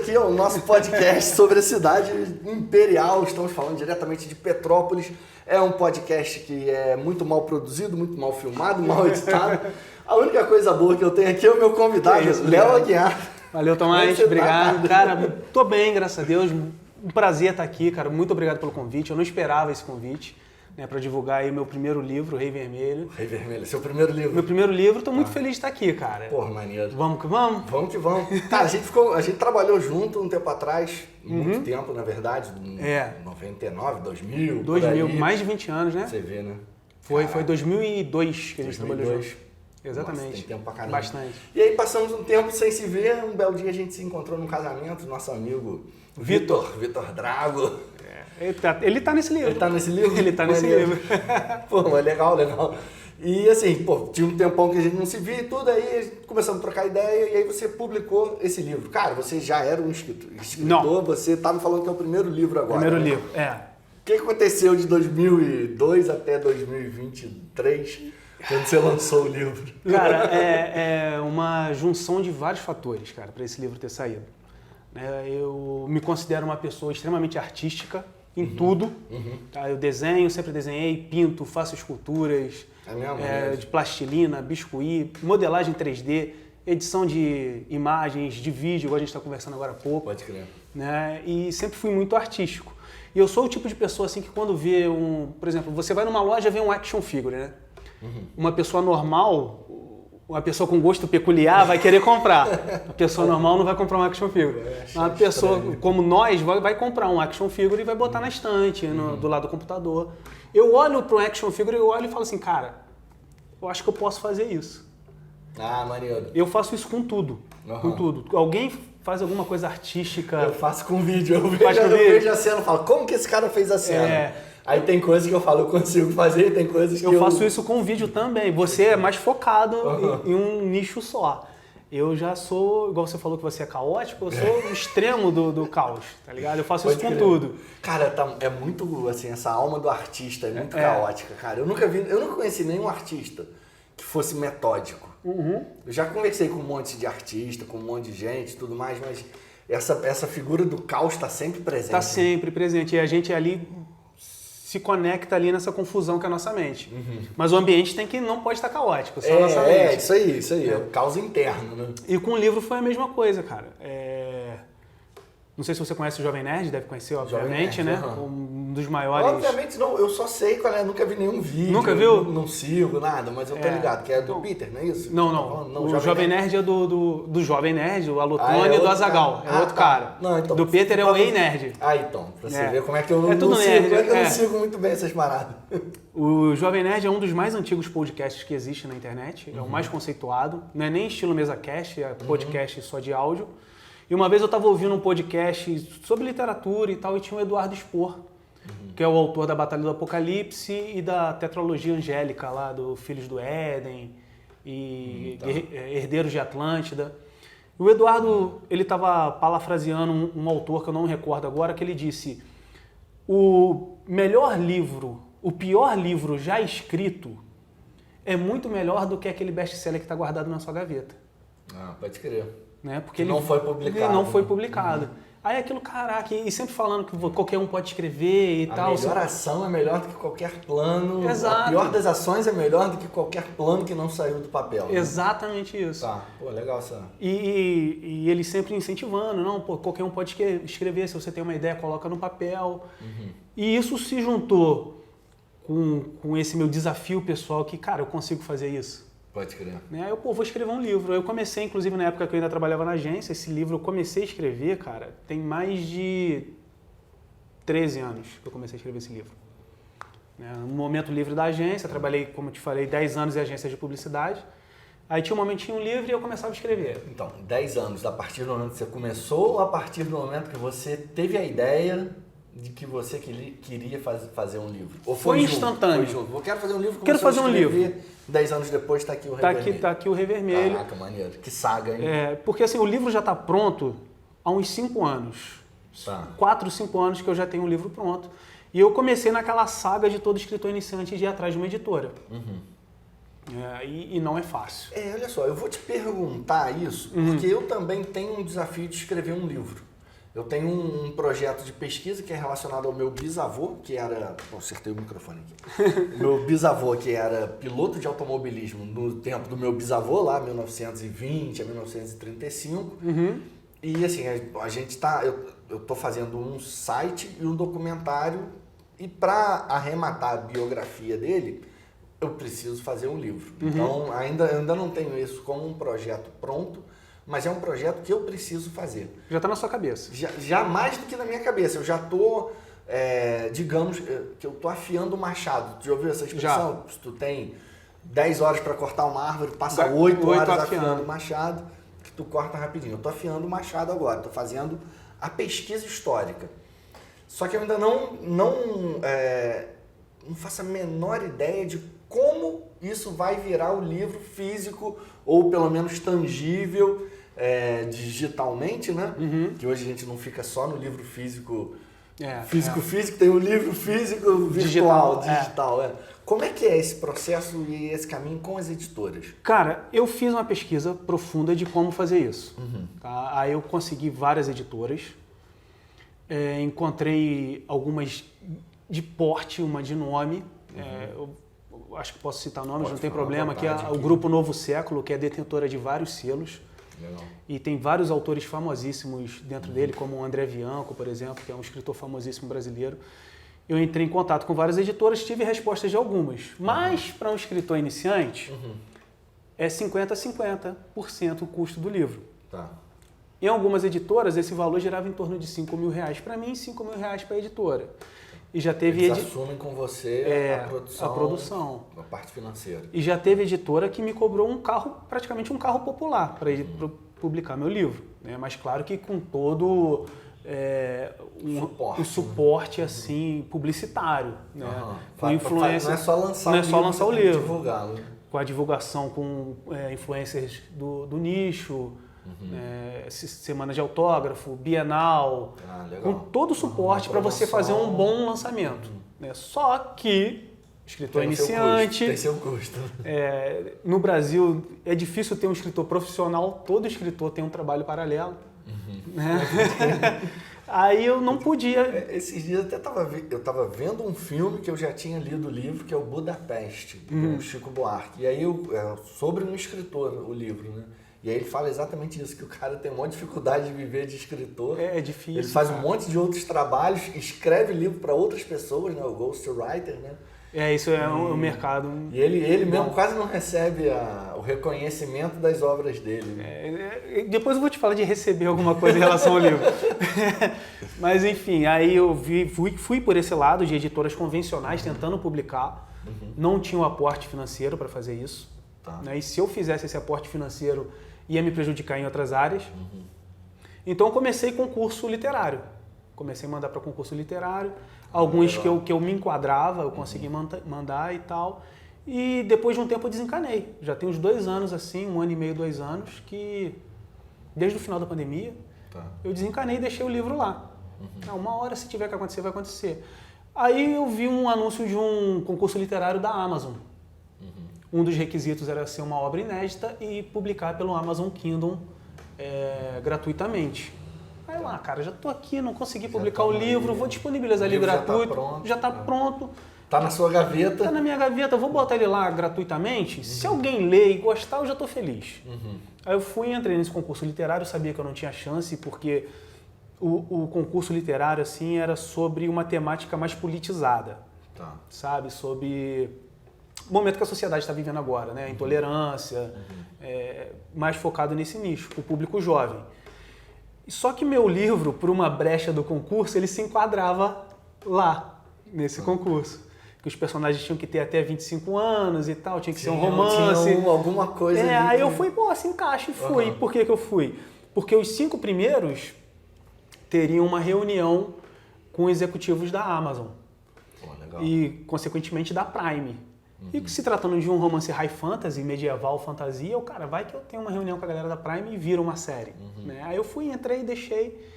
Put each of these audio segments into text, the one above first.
aqui ao nosso podcast sobre a cidade imperial. Estamos falando diretamente de Petrópolis. É um podcast que é muito mal produzido, muito mal filmado, mal editado. A única coisa boa que eu tenho aqui é o meu convidado, Léo Aguiar. Valeu, Tomás. Obrigado. Cara, tô bem, graças a Deus. Um prazer estar aqui, cara. Muito obrigado pelo convite. Eu não esperava esse convite, né, para divulgar aí meu primeiro livro, Rei Vermelho. Rei Vermelho, seu primeiro livro. Meu primeiro livro. Tô muito feliz de estar aqui, cara. Porra, maneiro. Vamos que vamos? Vamos que vamos. Cara, a gente trabalhou junto um tempo atrás, muito tempo, na verdade, 99, 2000, 2000, mais de 20 anos, né? Você vê, né? Foi 2002 que a gente 2002. trabalhou junto. Exatamente. Nossa, tem tempo pra caramba. Bastante. E aí passamos um tempo sem se ver, um belo dia a gente se encontrou num casamento, nosso amigo Vitor Drago. Ele tá nesse livro. Ele tá nesse livro? Ele tá nesse livro. Pô, mas legal. E assim, pô, tinha um tempão que a gente não se via e tudo, aí começamos a trocar ideia e aí você publicou esse livro. Cara, você já era um escritor, Não. Você tava falando que é o primeiro livro agora. Primeiro né? livro, O que aconteceu de 2002 até 2023, quando você lançou o livro? Cara, é uma junção de vários fatores, cara, para esse livro ter saído. Eu me considero uma pessoa extremamente artística em tudo. Tá? Eu desenho, sempre desenhei, pinto, faço esculturas de plastilina, biscuit, modelagem 3D, edição de imagens, de vídeo, igual a gente está conversando agora há pouco. Pode crer. Né? E sempre fui muito artístico. E eu sou o tipo de pessoa assim que quando vê por exemplo, você vai numa loja e vê um action figure, né? Uma pessoa normal, uma pessoa com gosto peculiar vai querer comprar. A pessoa normal não vai comprar um action figure. Uma pessoa como nós vai comprar um action figure e vai botar na estante, do lado do computador. Eu olho para um action figure, eu olho e falo assim, cara, eu acho que eu posso fazer isso. Ah, maneiro. Eu faço isso com tudo. Com tudo. Alguém faz alguma coisa artística... Eu faço com vídeo. Eu vejo a cena e falo, como que esse cara fez a cena? Aí tem coisas que eu falo, eu consigo fazer, tem coisas que eu faço isso com vídeo também. Você é mais focado em um nicho só. Eu já sou, igual você falou que você é caótico, eu sou o extremo do caos, tá ligado? Eu faço isso com tudo. Cara, é muito, assim, essa alma do artista é muito caótica, cara. Eu nunca conheci nenhum artista que fosse metódico. Eu já conversei com um monte de artista, com um monte de gente e tudo mais, mas essa figura do caos tá sempre presente. Tá sempre presente. E a gente ali se conecta ali nessa confusão que é a nossa mente. Mas o ambiente não pode estar caótico, só a nossa mente. Isso aí. É o caos interno, né? E com o livro foi a mesma coisa, cara. Não sei se você conhece o Jovem Nerd, deve conhecer, obviamente, né? Um dos maiores... Obviamente não, eu só sei qual é, nunca vi nenhum vídeo. Nunca viu? Não sigo nada, mas eu tô ligado, que é do Peter, não é isso? Não. O Jovem Nerd é do Jovem Nerd, o Alotone e do Azaghal. É outro cara. Não, então, do Peter é o Ei Nerd. Então, pra você ver como é que eu não sigo muito bem essas paradas. O Jovem Nerd é um dos mais antigos podcasts que existe na internet, é o mais conceituado. Não é nem estilo mesa cast, é podcast só de áudio. E uma vez eu estava ouvindo um podcast sobre literatura e tal, e tinha o Eduardo Spor, que é o autor da Batalha do Apocalipse e da tetralogia angélica lá, do Filhos do Éden e Herdeiros de Atlântida. E o Eduardo, ele estava parafraseando um autor que eu não me recordo agora, que ele disse: o pior livro já escrito é muito melhor do que aquele best-seller que está guardado na sua gaveta. Ah, pode crer. Né? Porque ele não foi publicado. Ele não foi publicado. Aí aquilo, caraca, e sempre falando que qualquer um pode escrever e tal. A melhor ação é melhor do que qualquer plano. Exato. A pior das ações é melhor do que qualquer plano que não saiu do papel. Né? Exatamente isso. Tá, pô, legal essa. E ele sempre incentivando, qualquer um pode escrever, se você tem uma ideia, coloca no papel. E isso se juntou com esse meu desafio pessoal que, cara, eu consigo fazer isso. Pode crer. Eu, vou escrever um livro. Eu comecei, inclusive, na época que eu ainda trabalhava na agência, esse livro eu comecei a escrever, cara, tem mais de 13 anos que eu comecei a escrever esse livro. No momento livre da agência, trabalhei, como eu te falei, 10 anos em agência de publicidade. Aí tinha um momentinho livre e eu começava a escrever. Então, 10 anos, a partir do momento que você começou ou a partir do momento que você teve a ideia de que você queria fazer um livro? Ou foi instantâneo. Eu quero fazer um livro. Quero fazer um livro. 10 anos depois está aqui o Rei Vermelho. Tá aqui o Rei Vermelho. Caraca, maneiro. Que saga, hein? Porque assim, o livro já está pronto há uns 5 anos. 4, 5 anos que eu já tenho o livro pronto. E eu comecei naquela saga de todo escritor iniciante de ir atrás de uma editora. E não é fácil. Olha só, eu vou te perguntar isso, porque eu também tenho um desafio de escrever um livro. Eu tenho um projeto de pesquisa que é relacionado ao meu bisavô, que era... Acertei o microfone aqui. Meu bisavô, que era piloto de automobilismo no tempo do meu bisavô, lá 1920 a 1935. E assim, a gente tá... Eu tô fazendo um site e um documentário, e para arrematar a biografia dele, eu preciso fazer um livro. Então, ainda não tenho isso como um projeto pronto, mas é um projeto que eu preciso fazer. Já está na sua cabeça? Já mais do que na minha cabeça. Eu já estou, digamos, que eu estou afiando o machado. Tu já ouviu essa expressão? Se tu tem 10 horas para cortar uma árvore, passa 8 horas afiando o machado, que tu corta rapidinho. Eu estou afiando o machado agora, estou fazendo a pesquisa histórica. Só que eu ainda não faço a menor ideia de como isso vai virar o livro físico, ou pelo menos tangível, digitalmente, né? Que hoje a gente não fica só no livro físico, físico, tem o livro físico virtual, digital. Como é que é esse processo e esse caminho com as editoras? Cara, eu fiz uma pesquisa profunda de como fazer isso. Tá? Aí eu consegui várias editoras, encontrei algumas de porte, uma de nome, eu acho que posso citar nomes, não tem problema, que é o Grupo Novo Século, que é detentora de vários selos. Legal. E tem vários autores famosíssimos dentro dele, como o André Bianco, por exemplo, que é um escritor famosíssimo brasileiro. Eu entrei em contato com várias editoras, tive respostas de algumas. Mas, para um escritor iniciante, é 50% a 50% o custo do livro. Tá. Em algumas editoras, esse valor girava em torno de R$5.000 para mim e R$5.000 para a editora. E já teve Eles assumem com você a produção, a parte financeira. E já teve editora que me cobrou um carro, praticamente um carro popular, para publicar meu livro. Né? Mas claro que com todo um suporte assim, publicitário. Né? Com influência, não é só lançar o livro, divulgá-lo. Com a divulgação com influencers do nicho, semana de autógrafo, bienal, com todo o suporte para você fazer um bom lançamento. Né? Só que escritor iniciante, tem seu custo. No Brasil é difícil ter um escritor profissional, todo escritor tem um trabalho paralelo. Né? Aí eu não podia... Esses dias eu estava vendo um filme que eu já tinha lido o livro, que é o Budapeste, do Chico Buarque. E aí, sobre um escritor, o livro, né? E aí ele fala exatamente isso, que o cara tem uma dificuldade de viver de escritor. É difícil. Ele faz um monte de outros trabalhos, escreve livro para outras pessoas, né? O ghostwriter, né? Isso é o mercado. E ele mesmo quase não recebe o reconhecimento das obras dele. Né? Depois eu vou te falar de receber alguma coisa em relação ao livro. Mas enfim, aí eu fui por esse lado de editoras convencionais tentando publicar. Não tinha o aporte financeiro para fazer isso. Tá. Né? E se eu fizesse esse aporte financeiro, ia me prejudicar em outras áreas. Então eu comecei concurso literário. Comecei a mandar para concurso literário. Alguns que eu me enquadrava, eu consegui mandar e tal. E depois de um tempo eu desencanei. Já tem uns 2 anos assim, 1 ano e meio, 2 anos, que desde o final da pandemia, eu desencanei e deixei o livro lá. Uma hora, se tiver que acontecer, vai acontecer. Aí eu vi um anúncio de um concurso literário da Amazon. Um dos requisitos era ser uma obra inédita e publicar pelo Amazon Kindle gratuitamente. Aí lá, cara, já estou aqui, não consegui publicar o livro, vou disponibilizar ele gratuito, já está pronto. Está na sua gaveta. Está na minha gaveta, vou botar ele lá gratuitamente. Se alguém ler e gostar, eu já estou feliz. Aí eu fui e entrei nesse concurso literário, sabia que eu não tinha chance, porque o concurso literário assim era sobre uma temática mais politizada, sabe? Sobre o momento que a sociedade está vivendo agora, né? Intolerância, mais focado nesse nicho, o público jovem. Só que meu livro, por uma brecha do concurso, ele se enquadrava lá, nesse concurso. Que os personagens tinham que ter até 25 anos e tal, tinha que ser um romance. Tinha alguma coisa ali. Aí eu fui, se encaixa e fui. Por que eu fui? Porque os 5 primeiros teriam uma reunião com executivos da Amazon. Legal. E, consequentemente, da Prime. E se tratando de um romance high fantasy, medieval, fantasia, cara, vai que eu tenho uma reunião com a galera da Prime e vira uma série. Né? Aí eu fui, entrei, deixei,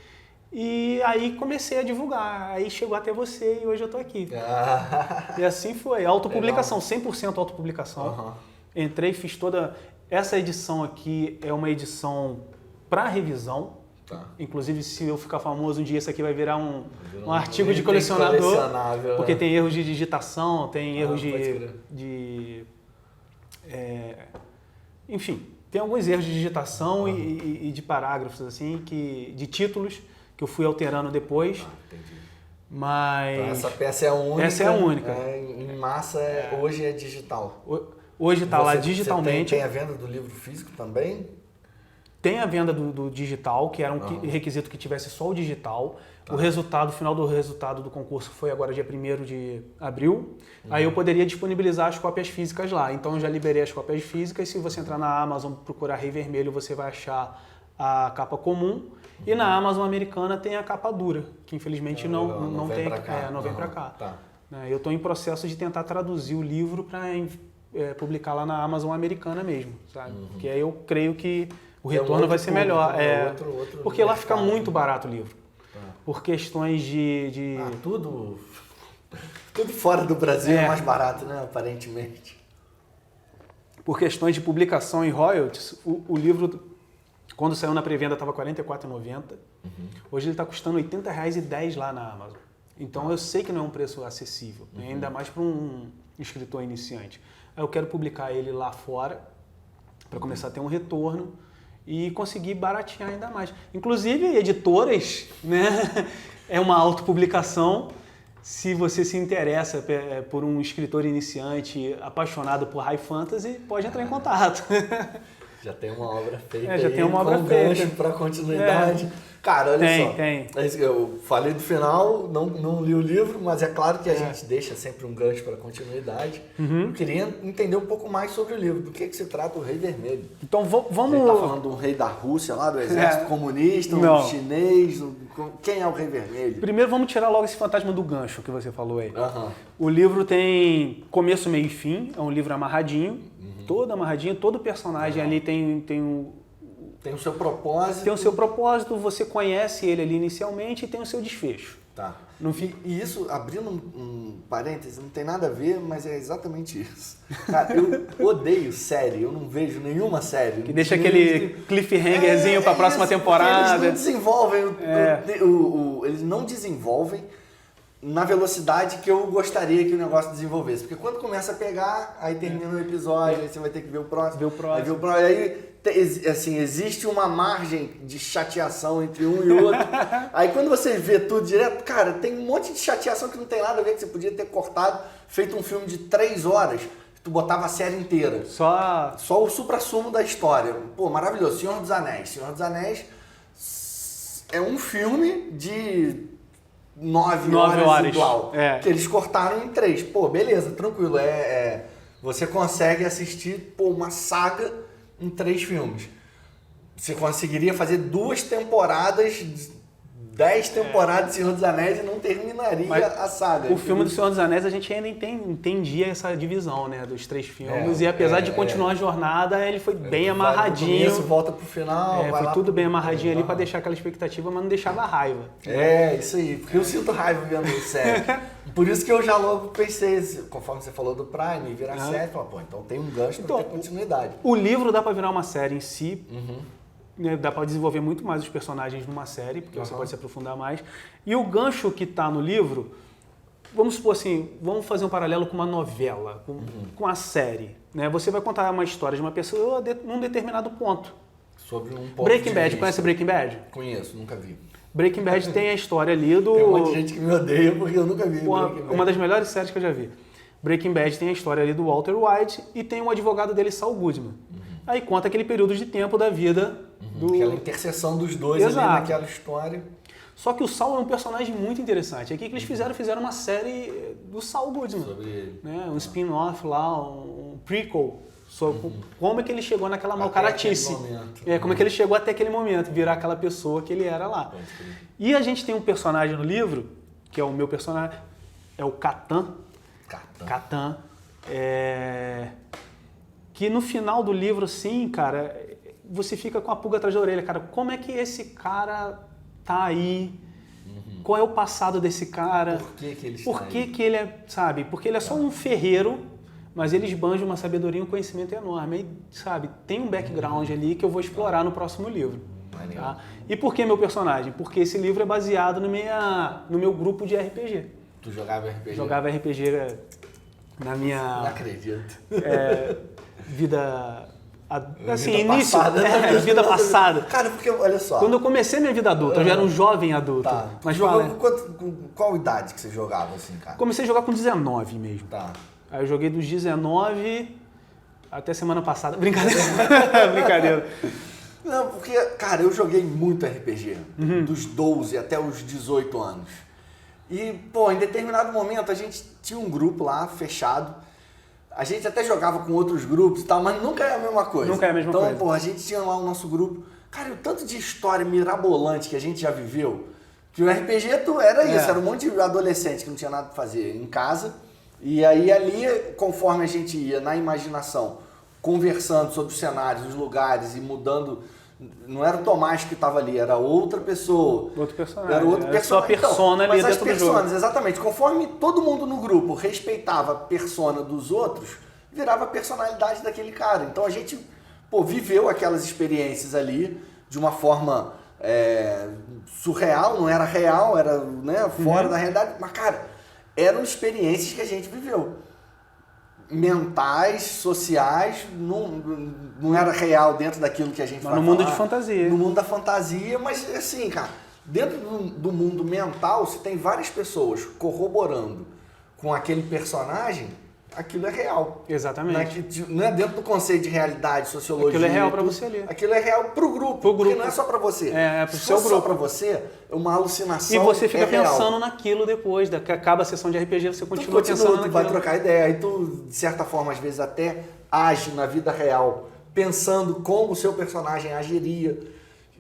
e aí comecei a divulgar. Aí chegou até você e hoje eu tô aqui. E assim foi, autopublicação, 100% autopublicação. Entrei, fiz toda... Essa edição aqui é uma edição para revisão, Tá. Inclusive, se eu ficar famoso um dia, isso aqui vai virar um artigo de colecionador. Porque tem erros de digitação, tem erros enfim, tem alguns erros de digitação e de parágrafos, assim, de títulos, que eu fui alterando depois. Entendi. Mas... Então, essa peça é a única. Essa é a única. Em massa, hoje é digital. Hoje está lá digitalmente. Você tem a venda do livro físico também? Tem a venda do digital, que era um requisito que tivesse só o digital. O final do resultado do concurso foi agora dia 1º de abril. Aí eu poderia disponibilizar as cópias físicas lá. Então eu já liberei as cópias físicas. Se você entrar na Amazon e procurar Rei Vermelho, você vai achar a capa comum. E na Amazon americana tem a capa dura, que infelizmente não vem para cá. Tá. Eu estou em processo de tentar traduzir o livro para publicar lá na Amazon americana mesmo, sabe? Porque aí eu creio que o retorno vai ser melhor. Porque lá fica muito barato o livro. Por questões de... Tudo fora do Brasil é mais barato, né? Aparentemente. Por questões de publicação e royalties, o livro, quando saiu na pré-venda, estava R$ 44,90. Hoje ele está custando R$ 80,10 lá na Amazon. Então eu sei que não é um preço acessível, né? Ainda mais para um escritor iniciante. Aí eu quero publicar ele lá fora, para começar a ter um retorno e conseguir baratear ainda mais. Inclusive, editoras, né? É uma autopublicação. Se você se interessa por um escritor iniciante apaixonado por high fantasy, pode entrar em contato. Já tem uma obra feita. Já tem uma obra feita. Para continuidade. Cara, olha só. Tem. Eu falei do final, não li o livro, mas é claro que a gente deixa sempre um gancho para continuidade. Eu queria entender um pouco mais sobre o livro. Do que se trata o Rei Vermelho? Então vamos... Ele está falando do rei da Rússia lá, do exército comunista, um chinês. Quem é o Rei Vermelho? Primeiro vamos tirar logo esse fantasma do gancho que você falou aí. O livro tem começo, meio e fim. É um livro amarradinho. Todo amarradinho. Todo personagem ali tem o seu propósito. Tem o seu propósito, você conhece ele ali inicialmente e tem o seu desfecho. Tá. E isso, abrindo um parêntese, não tem nada a ver, mas é exatamente isso. Cara, eu odeio série, eu não vejo nenhuma série. Que deixa aquele cliffhangerzinho para a próxima temporada. Eles não desenvolvem, eles não desenvolvem na velocidade que eu gostaria que o negócio desenvolvesse. Porque quando começa a pegar, aí termina o episódio, aí você vai ter que ver o próximo. Aí assim, existe uma margem de chateação entre um e outro. Aí quando você vê tudo direto, cara, tem um monte de chateação que não tem nada a ver, que você podia ter cortado, feito um filme de 3 horas, tu botava a série inteira. Só o supra-sumo da história. Pô, maravilhoso. Senhor dos Anéis. Senhor dos Anéis é um filme de 9 horas igual. Que eles cortaram em 3. Pô, beleza, tranquilo. Você consegue assistir uma saga em 3 filmes. Você conseguiria fazer 2 temporadas, 10 temporadas de Senhor dos Anéis e não terminaria a saga. O filme do Senhor dos Anéis a gente ainda entendia essa divisão, né, dos 3 filmes. E apesar de continuar a jornada, ele foi bem amarradinho. Começo, volta pro final. Foi tudo bem amarradinho ali para deixar aquela expectativa, mas não deixava raiva. Isso aí. Porque eu sinto raiva vendo série. Por isso que eu já logo pensei, conforme você falou do Prime, virar série, então tem um gancho para ter continuidade. O livro dá para virar uma série em si. Né, dá para desenvolver muito mais os personagens numa série, porque você pode se aprofundar mais. E o gancho que está no livro, vamos supor assim, vamos fazer um paralelo com uma novela, com a série. Né? Você vai contar uma história de uma pessoa num determinado ponto. Sobre um ponto Breaking Bad, conhece Breaking Bad? Conheço, nunca vi. Breaking Bad tem a história ali do... Tem um monte de gente que me odeia porque eu nunca vi Breaking Bad. Uma das melhores séries que eu já vi. Breaking Bad tem a história ali do Walter White e tem o advogado dele, Saul Goodman. Aí conta aquele período de tempo da vida aquela interseção dos dois ali naquela história. Só que o Saul é um personagem muito interessante. Aqui que eles fizeram uma série do Saul Goodman. Sobre ele. Né? Um spin-off lá, um prequel. Sobre como é que ele chegou naquela malcaratice. Como é que ele chegou até aquele momento, virar aquela pessoa que ele era lá. E a gente tem um personagem no livro, que é o meu personagem, é o Catan. Catan. Que no final do livro, assim, cara, você fica com a pulga atrás da orelha, cara. Como é que esse cara tá aí? Qual é o passado desse cara? Por que ele está Por que ele é, sabe? Porque ele é só um ferreiro, mas ele esbanja uma sabedoria e um conhecimento enorme. E, sabe, tem um background ali que eu vou explorar no próximo livro. Maneiro. Tá? E por que meu personagem? Porque esse livro é baseado no meu grupo de RPG. Tu jogava RPG? Jogava RPG na minha... Não acredito. Vida... Assim, vida início... passada, vida passada. Cara, porque, olha só... Quando eu comecei minha vida adulta, eu já era um jovem adulto. Tá. Mas Qual idade que você jogava, assim, cara? Comecei a jogar com 19 mesmo. Tá. Aí eu joguei dos 19 até semana passada. Brincadeira. Brincadeira. Não, porque, cara, eu joguei muito RPG. Dos 12 até os 18 anos. E, pô, em determinado momento a gente tinha um grupo lá, fechado. A gente até jogava com outros grupos e tal, mas nunca é a mesma coisa. Nunca é a mesma coisa. Então, pô, a gente tinha lá o nosso grupo. Cara, e o tanto de história mirabolante que a gente já viveu, que o RPG era isso, era um monte de adolescente que não tinha nada pra fazer em casa. E aí ali, conforme a gente ia na imaginação, conversando sobre os cenários, os lugares e mudando... Não era o Tomás que estava ali, era outra pessoa. Outro personagem. Era outro personagem. Sua persona então, ali mas dentro as do jogo. Exatamente. Conforme todo mundo no grupo respeitava a persona dos outros, virava a personalidade daquele cara. Então a gente, pô, viveu aquelas experiências ali de uma forma surreal, não era real, era, né, fora da realidade. Mas, cara, eram experiências que a gente viveu. Mentais, sociais, não era real dentro daquilo que a gente vai falar. No mundo de fantasia. No mundo da fantasia, mas assim, cara, dentro do mundo mental, se tem várias pessoas corroborando com aquele personagem, aquilo é real. Exatamente. Não é dentro do conceito de realidade, sociologia. Aquilo é real pra você ali. Aquilo é real pro grupo. Porque não é só pra você. É pro se seu for grupo. só pra você, é uma alucinação. E você fica real. pensando naquilo depois, que acaba a sessão de RPG, você continua pensando Tu naquilo. vai trocar ideia. Aí tu, de certa forma, às vezes até age na vida real, pensando como o seu personagem agiria.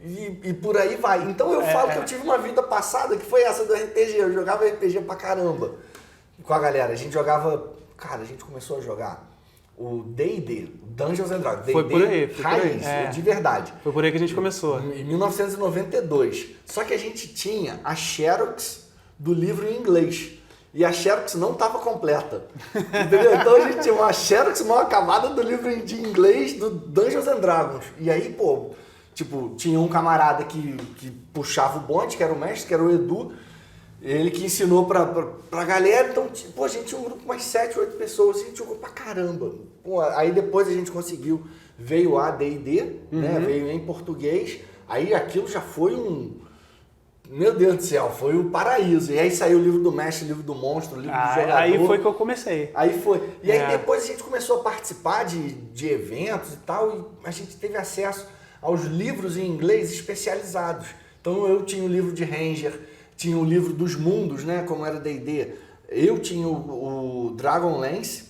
E por aí vai. Então eu falo que eu tive uma vida passada que foi essa do RPG. Eu jogava RPG pra caramba com a galera. A gente jogava... Cara, a gente começou a jogar o D&D, Dungeons and Dragons. Foi por aí. Raiz, de verdade. Foi por aí que a gente começou. Em 1992. Só que a gente tinha a Xerox do livro em inglês. E a Xerox não estava completa. Entendeu? Então a gente tinha uma Xerox mal acabada do livro de inglês do Dungeons and Dragons. E aí, pô, tipo, tinha um camarada que puxava o bonde, que era o mestre, que era o Edu. Ele que ensinou pra galera. Então, pô, a gente tinha um grupo com umas 7, 8 pessoas. A gente jogou pra caramba. Pô, aí depois a gente conseguiu. Veio a D&D, né? Veio em português. Aí aquilo já foi um... Meu Deus do céu, foi um paraíso. E aí saiu o livro do mestre, o livro do monstro, o livro do jogador. Aí foi que eu comecei. Aí foi. E aí depois a gente começou a participar de eventos e tal, e a gente teve acesso aos livros em inglês especializados. Então eu tinha o livro de Ranger, tinha o livro dos mundos, né, como era D&D. Eu tinha o Dragonlance,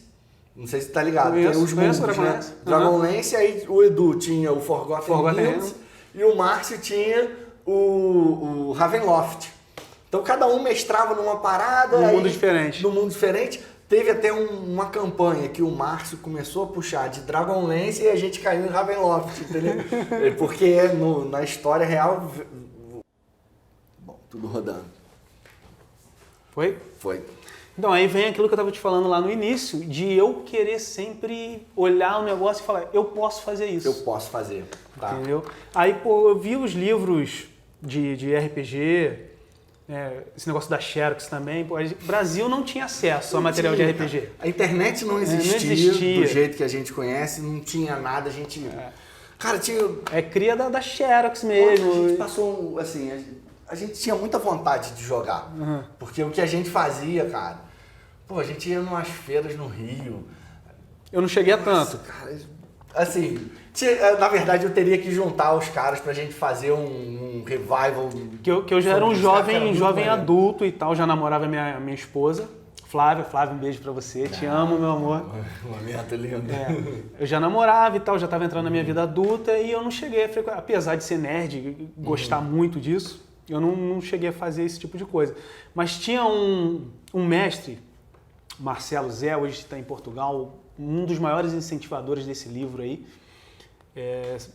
não sei se tá ligado, tem os mundos, né? Dragonlance, aí o Edu tinha o Forgotten Realms, e o Márcio tinha o Ravenloft. Então cada um mestrava numa parada. Num mundo diferente. Num mundo diferente. Teve até uma campanha que o Márcio começou a puxar de Dragonlance e a gente caiu em Ravenloft, entendeu? Porque na história real... Bom, tudo rodando. Foi? Foi. Então, aí vem aquilo que eu estava te falando lá no início, de eu querer sempre olhar o negócio e falar, eu posso fazer isso. Eu posso fazer. Tá. Entendeu? Aí, pô, eu vi os livros de RPG, esse negócio da Xerox também. Pô, o Brasil não tinha acesso a material de RPG. A internet não existia do jeito que a gente conhece, não tinha nada, a gente... Cara, tinha... É cria da Xerox mesmo. A gente passou, assim... A gente tinha muita vontade de jogar. Porque o que a gente fazia, cara... Pô, a gente ia numas feiras no Rio. Eu não cheguei a tanto. Cara, assim... Na verdade, eu teria que juntar os caras pra gente fazer um revival. Que eu já era um jovem adulto e tal, já namorava minha esposa. Flávia, um beijo pra você. Te amo, meu amor. Uma meta linda. Eu já namorava e tal, já tava entrando na minha vida adulta e eu não cheguei a frequentar. Apesar de ser nerd e gostar muito disso, eu não cheguei a fazer esse tipo de coisa. Mas tinha um mestre, Marcelo Zé, hoje está em Portugal, um dos maiores incentivadores desse livro aí.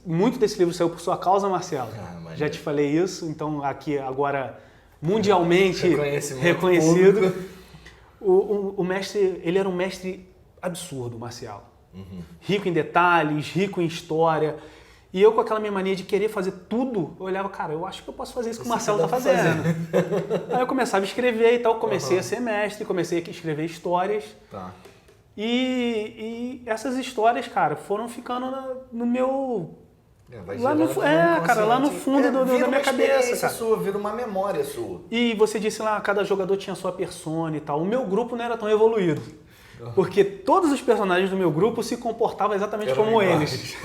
Muito desse livro saiu por sua causa, Marcelo. Já te falei isso, então aqui agora mundialmente reconhecido. O mestre, ele era um mestre absurdo, Marcelo. Rico em detalhes, rico em história. E eu com aquela minha mania de querer fazer tudo, eu olhava, cara, eu acho que eu posso fazer isso que o Marcelo tá fazendo. Aí eu começava a escrever e tal, comecei a ser mestre, comecei a escrever histórias. Tá. E essas histórias, cara, foram ficando no meu... Lá no fundo da minha cabeça, cara. Sua, vira uma memória sua. E você disse lá, cada jogador tinha sua persona e tal. O meu grupo não era tão evoluído. Porque todos os personagens do meu grupo se comportavam exatamente como eles.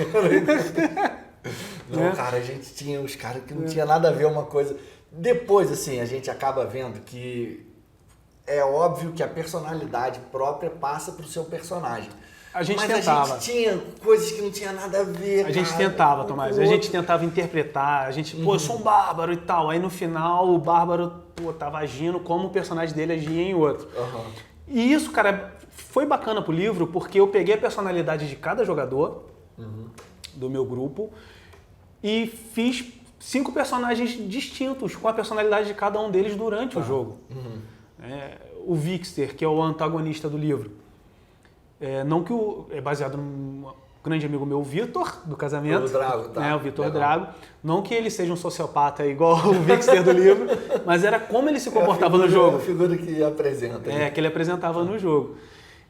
Não, cara, a gente tinha os caras que não tinha nada a ver uma coisa. Depois, assim, a gente acaba vendo que é óbvio que a personalidade própria passa pro seu personagem. Mas tentava. A gente tinha coisas que não tinha nada a ver. A gente tentava, Tomás. A gente tentava interpretar. A gente, eu sou um bárbaro e tal. Aí no final o bárbaro, tava agindo como o personagem dele agia em outro. E isso, cara, foi bacana pro livro porque eu peguei a personalidade de cada jogador do meu grupo e fiz 5 personagens distintos com a personalidade de cada um deles durante o jogo. O Vixter, que é o antagonista do livro. Não que é baseado num grande amigo meu, o Vitor, do casamento. O Drago, tá? O Vitor Drago. Não que ele seja um sociopata igual o Vixter do livro, mas era como ele se comportava no jogo. É a figura que apresenta. Que ele apresentava no jogo.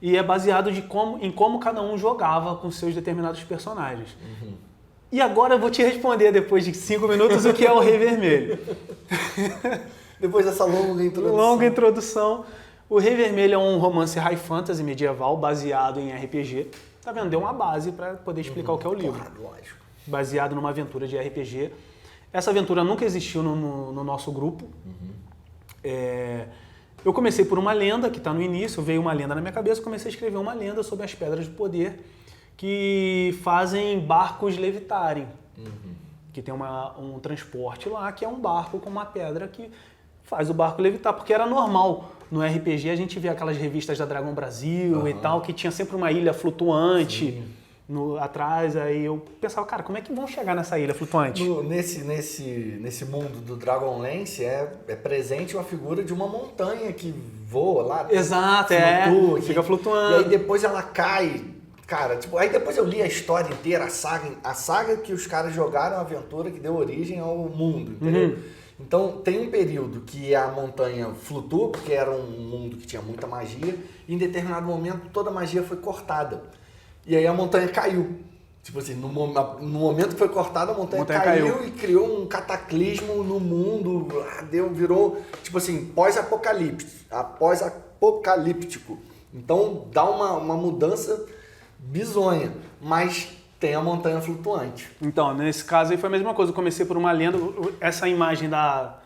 E é baseado em como cada um jogava com seus determinados personagens. E agora eu vou te responder, depois de 5 minutos, o que é o Rei Vermelho. Depois dessa longa introdução. O Rei Vermelho é um romance high fantasy medieval baseado em RPG. Tá vendo? Deu uma base para poder explicar o que é o livro. Claro, lógico. Baseado numa aventura de RPG. Essa aventura nunca existiu no nosso grupo. Eu comecei por uma lenda que está no início, veio uma lenda na minha cabeça, comecei a escrever uma lenda sobre as pedras do poder que fazem barcos levitarem. Que tem um transporte lá, que é um barco com uma pedra que faz o barco levitar, porque era normal. No RPG a gente vê aquelas revistas da Dragão Brasil e tal, que tinha sempre uma ilha flutuante atrás. Aí eu pensava, cara, como é que vão chegar nessa ilha flutuante? Nesse mundo do Dragonlance é presente uma figura de uma montanha que voa lá. Exato, fica flutuando. E aí depois ela cai. Cara, aí depois eu li a história inteira, a saga que os caras jogaram, a aventura que deu origem ao mundo, entendeu? Então, tem um período que a montanha flutua, porque era um mundo que tinha muita magia, e em determinado momento toda a magia foi cortada. E aí a montanha caiu. Tipo assim, no momento que foi cortada, a montanha caiu e criou um cataclismo no mundo, virou, tipo assim, pós-apocalíptico. Então, dá uma mudança bizonha, mas tem a montanha flutuante. Então, nesse caso aí foi a mesma coisa. Eu comecei por uma lenda, essa imagem da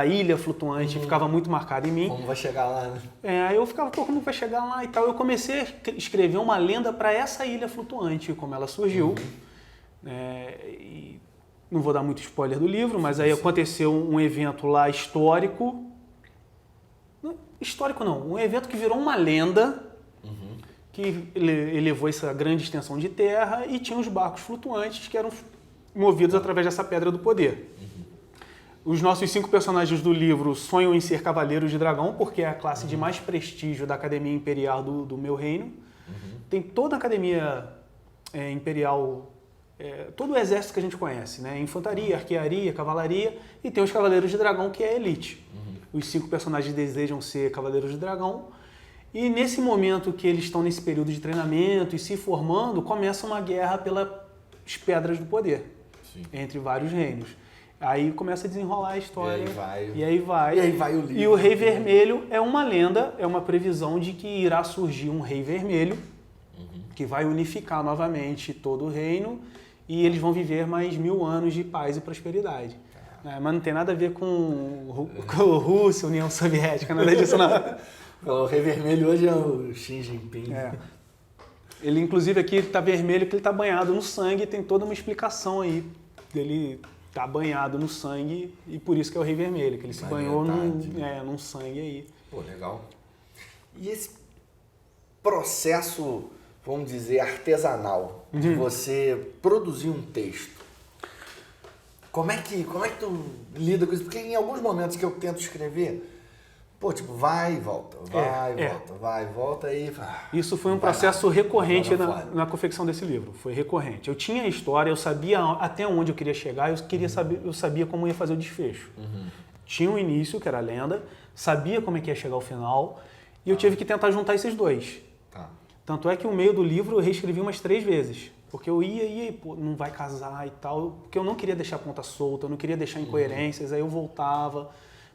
ilha flutuante ficava muito marcada em mim. Como vai chegar lá, né? Aí eu ficava, como vai chegar lá e tal. Eu comecei a escrever uma lenda para essa ilha flutuante, como ela surgiu. E não vou dar muito spoiler do livro, mas aí aconteceu um evento lá histórico. Histórico não, um evento que virou uma lenda. Que elevou essa grande extensão de terra e tinha os barcos flutuantes que eram movidos através dessa pedra do poder. Os nossos 5 personagens do livro sonham em ser cavaleiros de dragão, porque é a classe de mais prestígio da Academia Imperial do meu reino. Tem toda a Academia Imperial, todo o exército que a gente conhece, né? Infantaria, arquearia, cavalaria, e tem os cavaleiros de dragão, que é a elite. Os 5 personagens desejam ser cavaleiros de dragão. E nesse momento que eles estão nesse período de treinamento e se formando, começa uma guerra pelas pedras do poder entre vários reinos. Aí começa a desenrolar a história. E aí vai o livro. E o Rei Vermelho é uma lenda, é uma previsão de que irá surgir um Rei Vermelho que vai unificar novamente todo o reino e eles vão viver mais 1000 anos de paz e prosperidade. Mas não tem nada a ver com Rússia, União Soviética, nada disso não. O Rei Vermelho hoje é o Xi Jinping. Ele, inclusive, aqui está vermelho porque ele está banhado no sangue. Tem toda uma explicação aí dele tá banhado no sangue e por isso que é o Rei Vermelho, que ele se banhou num sangue aí. Pô, legal. E esse processo, vamos dizer, artesanal de você produzir um texto, como é que tu lida com isso? Porque em alguns momentos que eu tento escrever, Pô, tipo, vai e volta, vai e volta aí. Isso foi um processo recorrente na confecção desse livro, foi recorrente. Eu tinha a história, eu sabia até onde eu queria chegar, eu sabia como ia fazer o desfecho. Tinha um início, que era a lenda, sabia como é que ia chegar ao final, e eu tive que tentar juntar esses dois. Tanto é que o meio do livro eu reescrevi umas 3 vezes. Porque eu ia e pô, não vai casar e tal, porque eu não queria deixar a ponta solta, eu não queria deixar incoerências, aí eu voltava.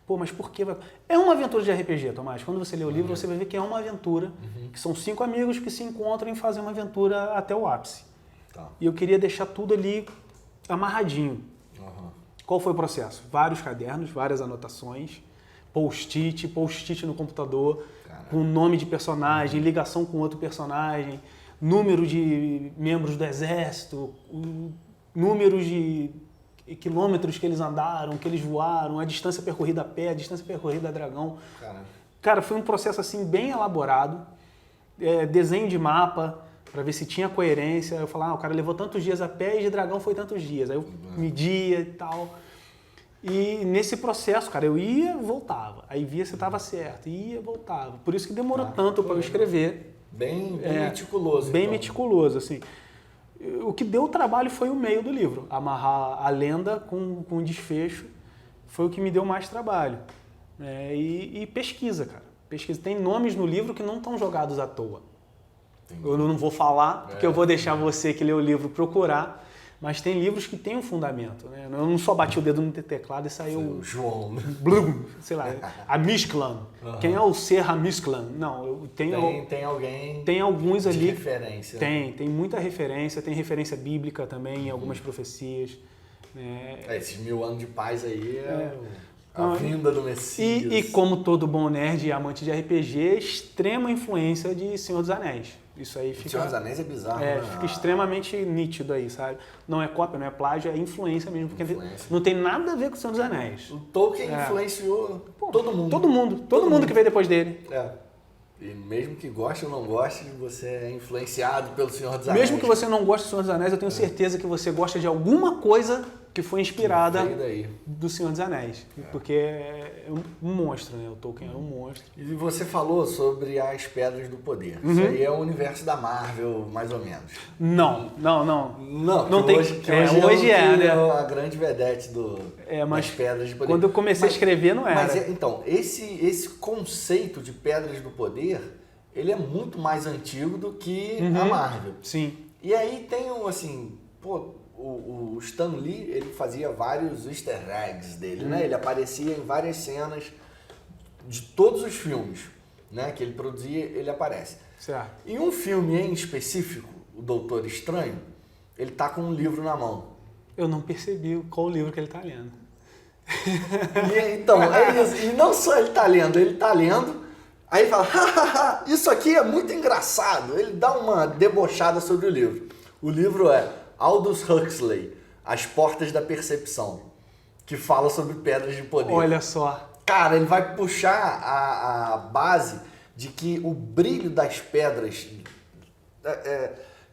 Pô, mas por que? É uma aventura de RPG, Tomás. Quando você lê o livro, você vai ver que é uma aventura, que são 5 amigos que se encontram e fazem uma aventura até o ápice. E eu queria deixar tudo ali amarradinho. Qual foi o processo? Vários cadernos, várias anotações, post-it no computador, com nome de personagem, ligação com outro personagem, número de membros do exército, números de quilômetros que eles andaram, que eles voaram, a distância percorrida a pé, a distância percorrida a dragão. Cara, foi um processo assim bem elaborado, desenho de mapa, para ver se tinha coerência. Eu falava, o cara levou tantos dias a pé e de dragão foi tantos dias. Aí eu media e tal. E nesse processo, cara, eu ia, voltava. Aí via se estava certo, ia, voltava. Por isso que demorou tanto para eu escrever. Bem meticuloso. Bem então. meticuloso, assim. O que deu trabalho foi o meio do livro. Amarrar a lenda com o desfecho foi o que me deu mais trabalho. E pesquisa, cara. Pesquisa. Tem nomes no livro que não estão jogados à toa. Entendi. Eu não vou falar, porque eu vou deixar você que lê o livro procurar. Mas tem livros que têm um fundamento, né? Eu não só bati o dedo no teclado e saiu... O João. Blum, sei lá, a Mishklan. Quem é o ser a Mishklan? Não, tem alguém... Tem alguns de ali... referência. Tem muita referência. Tem referência bíblica também em algumas profecias. Esses 1000 anos de paz aí a vinda do Messias. E como todo bom nerd e amante de RPG, extrema influência de Senhor dos Anéis. Isso aí fica... Senhor dos Anéis é bizarro, né? Fica extremamente nítido aí, sabe? Não é cópia, não é plágio, é influência mesmo, porque não tem nada a ver com o Senhor dos Anéis. O Tolkien influenciou todo mundo. Todo mundo que veio depois dele. E mesmo que goste ou não goste, você é influenciado pelo Senhor dos Anéis. Mesmo que você não goste do Senhor dos Anéis, eu tenho certeza que você gosta de alguma coisa que foi inspirada do Senhor dos Anéis. Porque é um monstro, né? O Tolkien era um monstro. E você falou sobre as Pedras do Poder. Isso aí é o universo da Marvel, mais ou menos. Não tem. Hoje né? A grande vedete das Pedras do Poder. Quando eu comecei a escrever, não era. Mas então, esse conceito de Pedras do Poder, ele é muito mais antigo do que a Marvel. Sim. E aí tem assim, o Stan Lee, ele fazia vários easter eggs dele, né? Ele aparecia em várias cenas de todos os filmes, né? Que ele produzia, ele aparece. Certo. Em um filme em específico, o Doutor Estranho, ele tá com um livro na mão. Eu não percebi qual livro que ele tá lendo. Então, é isso. E não só ele tá lendo, aí ele fala, isso aqui é muito engraçado. Ele dá uma debochada sobre o livro. O livro é Aldous Huxley, As Portas da Percepção, que fala sobre pedras de poder. Olha só. Cara, ele vai puxar a base de que o brilho das pedras,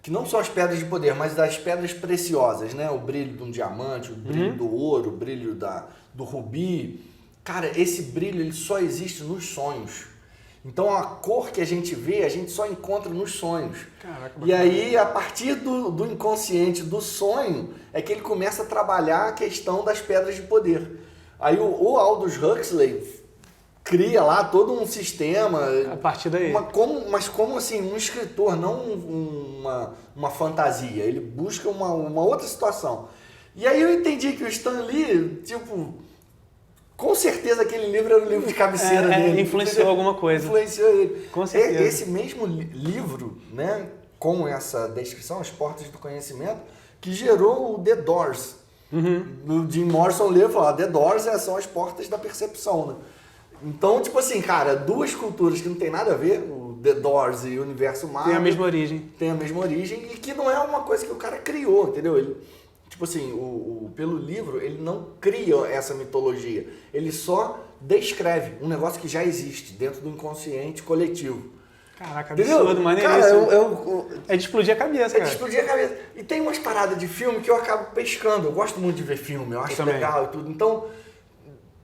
que não só as pedras de poder, mas das pedras preciosas, né? O brilho de um diamante, o brilho do ouro, o brilho do rubi. Cara, esse brilho ele só existe nos sonhos. Então a cor que a gente vê, a gente só encontra nos sonhos. Caraca, e aí, a partir do inconsciente, do sonho, é que ele começa a trabalhar a questão das pedras de poder. Aí o Aldous Huxley cria lá todo um sistema. A partir daí. Mas como assim, um escritor, não uma fantasia. Ele busca uma outra situação. E aí eu entendi que o Stan Lee, com certeza aquele livro era o livro de cabeceira dele. Influenciou alguma coisa. Influenciou ele. Com certeza. Esse mesmo livro, né, com essa descrição, As Portas do Conhecimento, que gerou o The Doors. O Jim Morrison leu e falou, The Doors são as portas da percepção, né? Então, cara, duas culturas que não tem nada a ver, o The Doors e o universo Marvel... Tem a mesma origem. Tem a mesma origem e que não é uma coisa que o cara criou, entendeu? Ele... pelo livro, ele não cria essa mitologia. Ele só descreve um negócio que já existe dentro do inconsciente coletivo. Caraca, absurdo, maneiríssimo. É de explodir a cabeça, cara. É de explodir a cabeça. E tem umas paradas de filme que eu acabo pescando. Eu gosto muito de ver filme, eu acho legal e tudo. Então,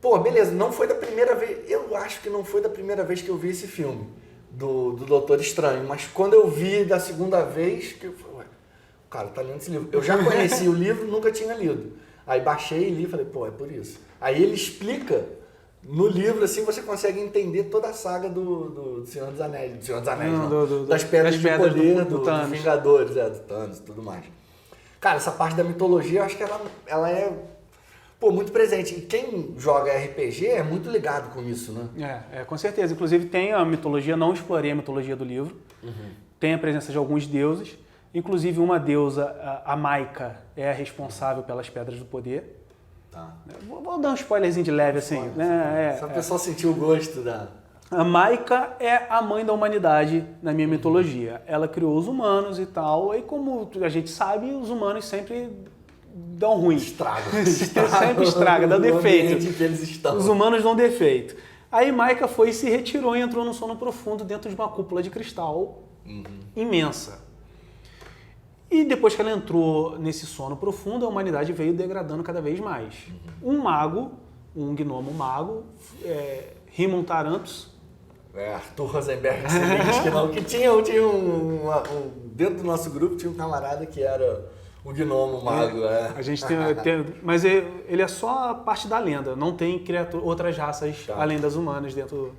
Pô, beleza, não foi da primeira vez. Eu acho que não foi da primeira vez que eu vi esse filme do Doutor Estranho, mas quando eu vi da segunda vez, que eu falei, ué, o cara tá lendo esse livro. Eu já conhecia o livro, nunca tinha lido. Aí baixei e li e falei, pô, é por isso. Aí ele explica no livro, assim, você consegue entender toda a saga do Senhor dos Anéis. Do Senhor dos Anéis, não. Das Pedras de Poder, do Vingadores, do Thanos e tudo mais. Cara, essa parte da mitologia, eu acho que ela é, pô, muito presente. E quem joga RPG é muito ligado com isso, né? Com certeza. Inclusive tem a mitologia, não explorei a mitologia do livro. Tem a presença de alguns deuses. Inclusive uma deusa, a Maika, é a responsável pelas Pedras do Poder. Tá. Vou dar um spoilerzinho de leve, assim. Só o pessoal sentiu o gosto da... A Maika é a mãe da humanidade na minha mitologia. Ela criou os humanos e tal, e como a gente sabe, os humanos sempre dão ruim. Sempre estraga, dá defeito. Que eles estão. Os humanos dão defeito. Aí Maika foi e se retirou e entrou num sono profundo dentro de uma cúpula de cristal imensa. E depois que ela entrou nesse sono profundo, a humanidade veio degradando cada vez mais. Um mago, um gnomo mago, Rimon Tarantos, Arthur Rosenberg, que tinha dentro do nosso grupo tinha um camarada que era o gnomo mago. A gente tem mas ele é só a parte da lenda, não tem outras raças além das humanas dentro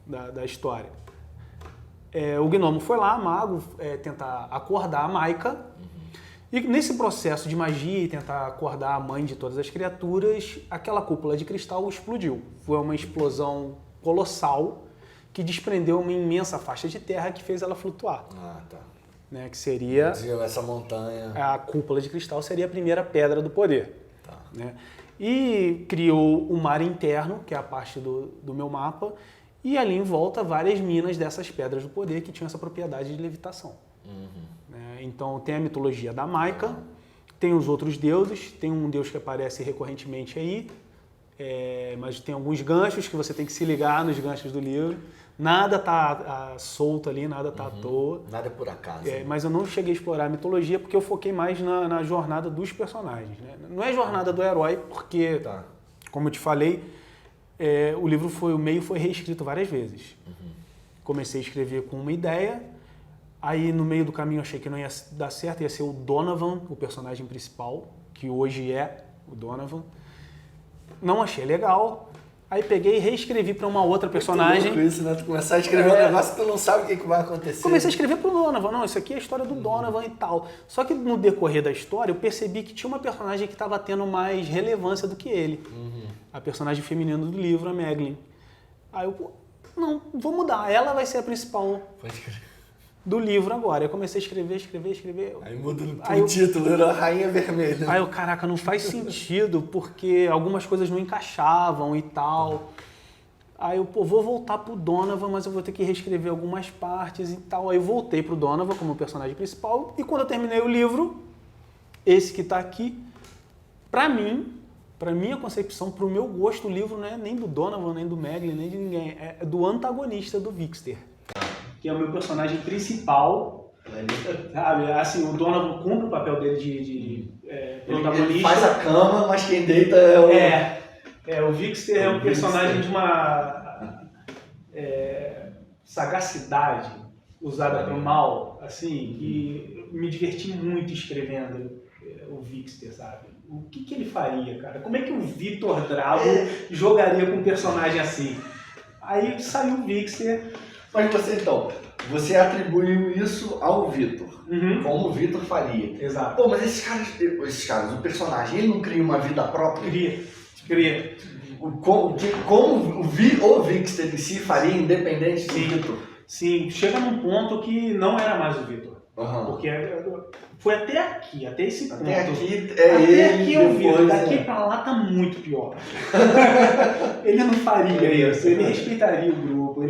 da história. O gnomo foi lá, mago, tentar acordar a Maika, e nesse processo de magia e tentar acordar a mãe de todas as criaturas, aquela cúpula de cristal explodiu. Foi uma explosão colossal que desprendeu uma imensa faixa de terra que fez ela flutuar. Tá. Né, que seria... Essa montanha... A cúpula de cristal seria a primeira pedra do poder. Tá. Né? E criou o mar interno, que é a parte do meu mapa, e ali em volta várias minas dessas pedras do poder que tinham essa propriedade de levitação. Né? Então tem a mitologia da Maika, tem os outros deuses, tem um deus que aparece recorrentemente aí, mas tem alguns ganchos que você tem que se ligar nos ganchos do livro. Nada tá solto ali, nada tá à toa. Nada é por acaso. Mas eu não cheguei a explorar a mitologia porque eu foquei mais na jornada dos personagens. Né? Não é jornada do herói porque, como eu te falei, o meio foi reescrito várias vezes. Comecei a escrever com uma ideia, aí no meio do caminho achei que não ia dar certo, ia ser o Donovan, o personagem principal, que hoje é o Donovan. Não achei legal. Aí peguei e reescrevi para uma outra personagem. Com isso, né? Tu começar a escrever um negócio que tu não sabe o que vai acontecer. Comecei a escrever pro Donovan. Não, isso aqui é a história do Donovan e tal. Só que no decorrer da história eu percebi que tinha uma personagem que estava tendo mais relevância do que ele. A personagem feminina do livro, a Meglin. Aí eu, não, vou mudar. Ela vai ser a principal do livro agora. Eu comecei a escrever. Aí muda o título, era a Rainha Vermelha. Aí eu, caraca, não faz sentido, porque algumas coisas não encaixavam e tal. Aí eu, vou voltar pro Donovan, mas eu vou ter que reescrever algumas partes e tal. Aí eu voltei pro Donovan como personagem principal, e quando eu terminei o livro, esse que tá aqui, pra minha concepção, pro meu gosto, o livro não é nem do Donovan, nem do Meglin, nem de ninguém. É do antagonista do Vixter, que é o meu personagem principal, sabe? Assim, o Donovan cumpre o papel dele de protagonista. Ele faz a cama, mas quem deita é o... o Vixter é um personagem de uma sagacidade usada para o mal, assim, e me diverti muito escrevendo o Vixter, sabe? O que ele faria, cara? Como é que o Vitor Drago jogaria com um personagem assim? Aí saiu o Vixter. Mas você atribuiu isso ao Vitor, como o Vitor faria. Exato. Pô, mas esses caras, o personagem, ele não cria uma vida própria? Cria. Como o Vixter em si faria independente do Vitor? Sim, chega num ponto que não era mais o Vitor. Porque foi até aqui, até esse ponto. Até aqui é o Vitor, daqui pra lá tá muito pior. Ele não faria isso, ele respeitaria o grupo,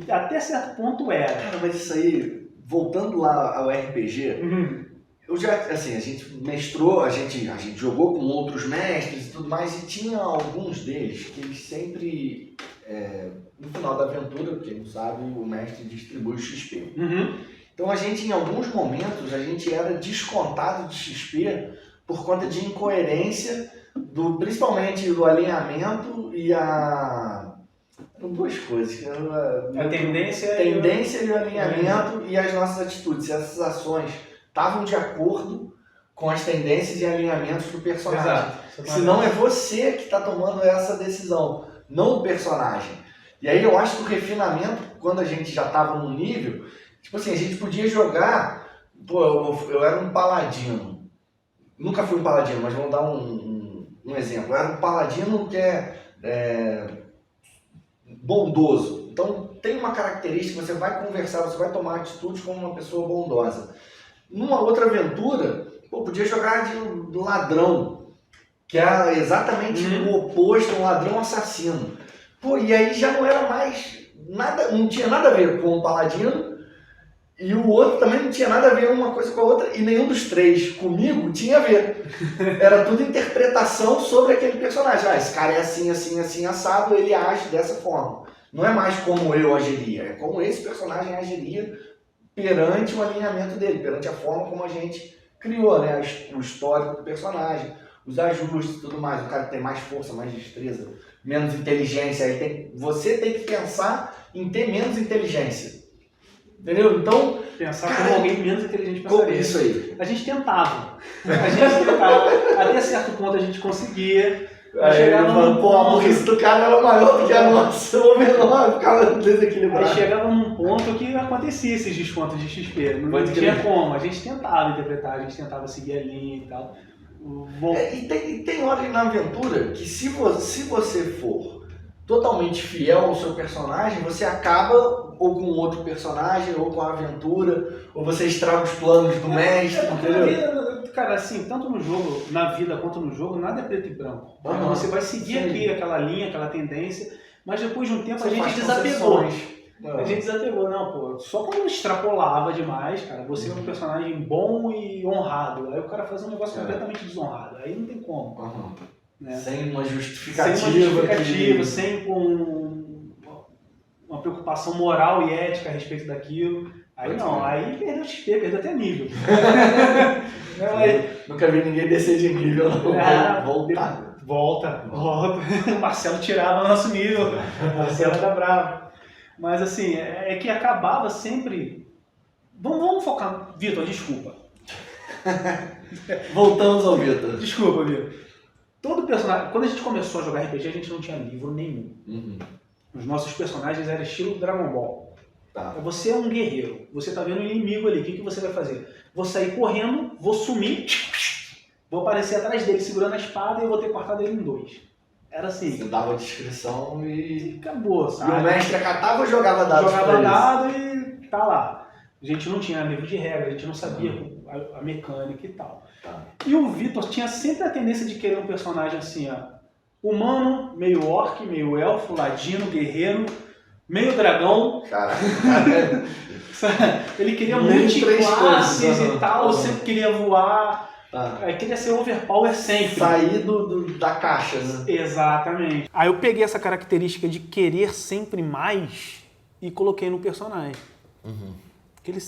até certo ponto era. Cara, mas isso aí, voltando lá ao RPG, eu já, assim, a gente mestrou, a gente jogou com outros mestres e tudo mais, e tinha alguns deles que eles sempre, no final da aventura, quem não sabe, o mestre distribui o XP. Então a gente, em alguns momentos, a gente era descontado de XP por conta de incoerência principalmente do alinhamento e duas coisas. A tendência e o alinhamento e as nossas atitudes. Se essas ações estavam de acordo com as tendências e alinhamentos do personagem. Exato. Senão é você que está tomando essa decisão, não o personagem. E aí eu acho que o refinamento, quando a gente já estava num nível, tipo assim, a gente podia jogar... Pô, eu era um paladino. Nunca fui um paladino, mas vamos dar um exemplo. Eu era um paladino que é bondoso. Então tem uma característica, você vai conversar, você vai tomar atitude como uma pessoa bondosa. Numa outra aventura, podia jogar de ladrão, que é exatamente o oposto, um ladrão assassino. E aí já não era mais nada, não tinha nada a ver com o paladino, e o outro também não tinha nada a ver uma coisa com a outra, e nenhum dos três comigo tinha a ver. Era tudo interpretação sobre aquele personagem. Esse cara é assim, assim, assim, assado, ele age dessa forma. Não é mais como eu agiria, é como esse personagem agiria perante o alinhamento dele, perante a forma como a gente criou, né? O histórico do personagem, os ajustes e tudo mais. O cara tem mais força, mais destreza, menos inteligência. Você tem que pensar em ter menos inteligência. Entendeu? Então... Pensar como alguém menos inteligente pensaria. Isso aí. A gente tentava. Até certo ponto a gente conseguia. Aí ele falou, a burrice do cara era maior do que a nossa, ou menor, ficava desequilibrado. Aí chegava num ponto que acontecia esses descontos de XP. Não tinha como. A gente tentava interpretar, a gente tentava seguir a linha e tal. Bom. E tem hora na aventura que se você for totalmente fiel ao seu personagem, você acaba ou com outro personagem, ou com a aventura, ou você estraga os planos do mestre, entendeu? Cara, assim, tanto no jogo, na vida quanto no jogo, nada é preto e branco. Então você vai seguir aqui aquela linha, aquela tendência, mas depois de um tempo a gente desapegou. A gente desapegou, não, pô. Só quando extrapolava demais, cara, você é um personagem bom e honrado. Aí o cara faz um negócio completamente desonrado. Aí não tem como. Né? Sem uma justificativa. Sem uma preocupação moral e ética a respeito daquilo. Aí não, aí perdeu XP, perdeu até nível. Nunca vi ninguém descer de nível. Volta. O Marcelo tirava o nosso nível. O Marcelo era bravo. Mas assim, é que acabava sempre... Vamos focar... Vitor, desculpa. Voltamos ao Vitor. Desculpa, Vitor. Todo personagem... Quando a gente começou a jogar RPG, a gente não tinha livro nenhum. Os nossos personagens eram estilo Dragon Ball. Tá. Você é um guerreiro. Você tá vendo um inimigo ali. O que você vai fazer? Vou sair correndo, vou sumir, vou aparecer atrás dele segurando a espada e vou ter cortado ele em dois. Era assim. Você dava a descrição e... acabou, sabe? E o mestre acatava ou jogava dado? Jogava dado e tá lá. A gente não tinha livro de regra, a gente não sabia a mecânica e tal. Tá. E o Vitor tinha sempre a tendência de querer um personagem assim, ó. Humano, meio orc, meio elfo, ladino, guerreiro, meio dragão. Caraca. Ele queria multiclasses e tal, sempre queria voar. Queria ser overpower sempre. Sair da caixa, né? Exatamente. Aí eu peguei essa característica de querer sempre mais e coloquei no personagem. Porque ele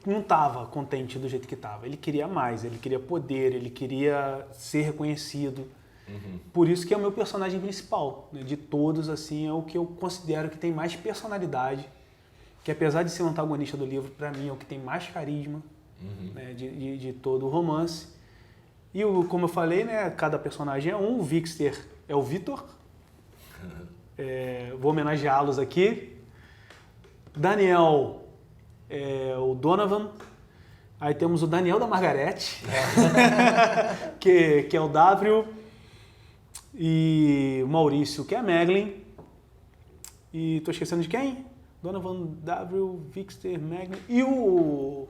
não estava contente do jeito que estava. Ele queria mais, ele queria poder, ele queria ser reconhecido. Por isso que é o meu personagem principal, né? De todos, assim, é o que eu considero que tem mais personalidade, que apesar de ser o antagonista do livro, para mim é o que tem mais carisma, né? de todo o romance. E como eu falei, né? Cada personagem é um. O Vixter é o Vitor. Vou homenageá-los aqui. Daniel é o Donovan. Aí temos o Daniel da Margarete, que é o W. E o Maurício, que é a Meglin. E tô esquecendo de quem? Donovan, W, Vixter, Meglin. E o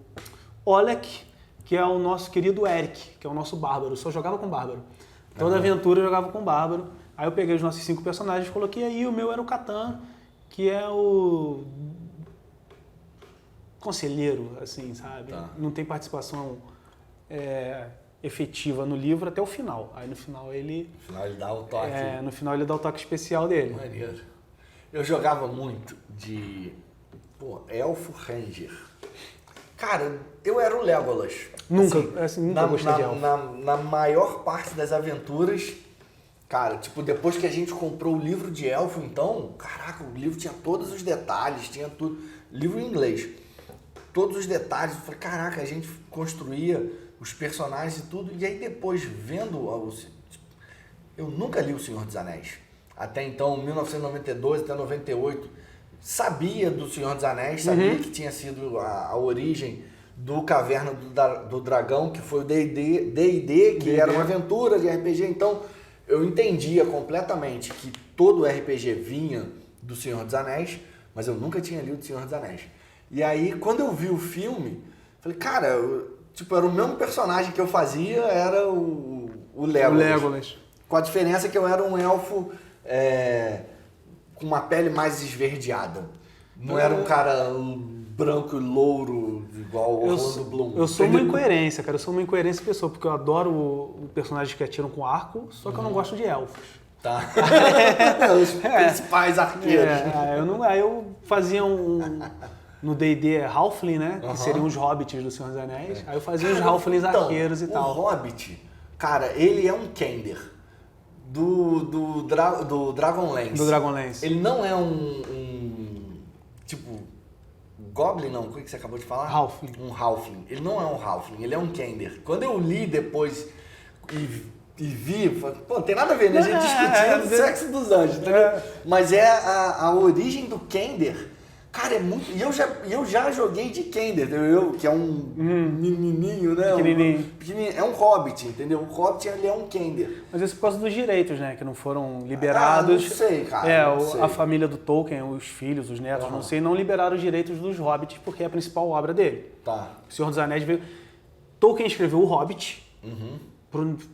Olek, que é o nosso querido Eric, que é o nosso bárbaro. Eu só jogava com bárbaro. Toda aventura eu jogava com bárbaro. Aí eu peguei os nossos 5 personagens e coloquei aí. O meu era o Catan, que é o conselheiro, assim, sabe? Não tem participação efetiva no livro até o final. Aí no final ele... No final ele dá o toque. No final ele dá o toque especial dele. Maneiro. Eu jogava muito de Elfo Ranger. Cara, eu era o Legolas. Nunca gostei de elfo. Na maior parte das aventuras, Cara, tipo, depois que a gente comprou o livro de elfo, então, caraca, o livro tinha todos os detalhes, tinha tudo. Livro em inglês. Todos os detalhes. Eu falei, caraca, a gente construía os personagens e tudo. E aí depois, vendo... Eu nunca li O Senhor dos Anéis. Até então, 1992 até 98, sabia do Senhor dos Anéis, sabia que tinha sido a origem do Caverna do Dragão, que foi o D&D, que era uma aventura de RPG. Então, eu entendia completamente que todo RPG vinha do Senhor dos Anéis, mas eu nunca tinha lido o Senhor dos Anéis. E aí, quando eu vi o filme, falei, cara, era o mesmo personagem que eu fazia, era o Legolas. Com a diferença que eu era um elfo com uma pele mais esverdeada. Não era um cara branco e louro, igual o Orlando Bloom. Eu sou uma incoerência, cara. Eu sou uma incoerência pessoa, porque eu adoro personagens que atiram com arco, só que eu não gosto de elfos. Tá. Os principais arqueiros. Aí eu fazia no D&D Halfling, né? Que seriam os hobbits do Senhor dos Anéis. Aí eu fazia os Halflings arqueiros e tal. O Hobbit, cara, ele é um Kender do Dragonlance. Do Dragonlance. Ele não é tipo... Goblin não, o que você acabou de falar? Halfling. Um Halfling. Ele não é um Halfling, ele é um Kender. Quando eu li depois e vi, pô, não tem nada a ver, né? A gente discutindo o sexo dos anjos, entendeu? Mas a origem do Kender, cara, é muito... E eu já joguei de Kender, entendeu? Que é um menininho, né? Pequenininho. É um Hobbit, entendeu? O Hobbit, ele é um Kender. Mas isso por causa dos direitos, né? Que não foram liberados. Não sei, cara. Não sei. A família do Tolkien, os filhos, os netos, não sei, não liberaram os direitos dos Hobbits porque é a principal obra dele. Tá. O Senhor dos Anéis veio... Tolkien escreveu o Hobbit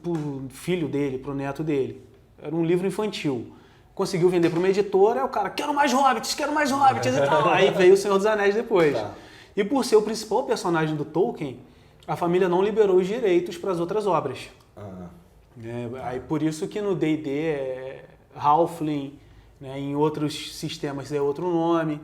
pro filho dele, pro neto dele. Era um livro infantil. Conseguiu vender para uma editora, aí o cara, quero mais hobbits e tal. Aí veio o Senhor dos Anéis depois. Tá. E por ser o principal personagem do Tolkien, a família não liberou os direitos para as outras obras. Aí por isso que no D&D é Halfling, né, em outros sistemas é outro nome.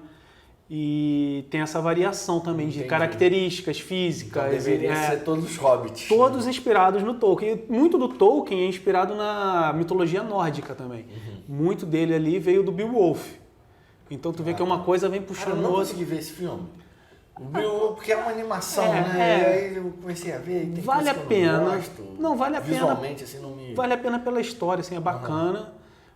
E tem essa variação também de características físicas. Então deveria ser todos os hobbits. Todos inspirados no Tolkien. Muito do Tolkien é inspirado na mitologia nórdica também. Muito dele ali veio do Beowulf. Então tu vê que uma coisa vem puxando outra. Eu não consegui ver esse filme. O Beowulf, porque é uma animação, né? E aí eu comecei a ver. Tem vale a pena. Não, vale a pena. Visualmente, assim, não me... Vale a pena pela história, assim, é bacana.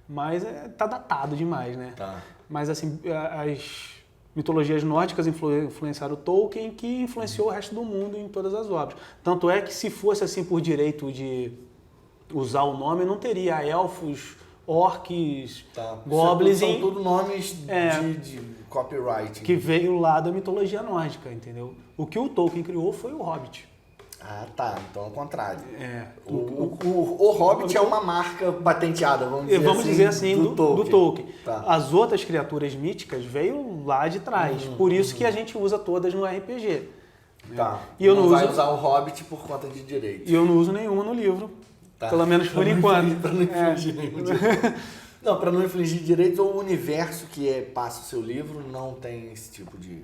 Mas tá datado demais, né? Tá. Mas assim, as mitologias nórdicas influenciaram o Tolkien, que influenciou o resto do mundo em todas as obras. Tanto é que se fosse assim por direito de usar o nome, não teria elfos, orcs, goblins... São tudo nomes de copyright. Que veio lá da mitologia nórdica, entendeu? O que o Tolkien criou foi o Hobbit. Ah, tá. Então é o contrário. O Hobbit é uma marca patenteada, vamos dizer assim, do Tolkien. Tá. As outras criaturas míticas veio lá de trás. Por isso que a gente usa todas no RPG. Tá. E eu não vai usar o Hobbit por conta de direito. E eu não uso nenhuma no livro. Tá. Pelo menos por enquanto. Para não infligir nenhum direito. Não, para não infligir direitos, ou o universo que passa o seu livro não tem esse tipo de...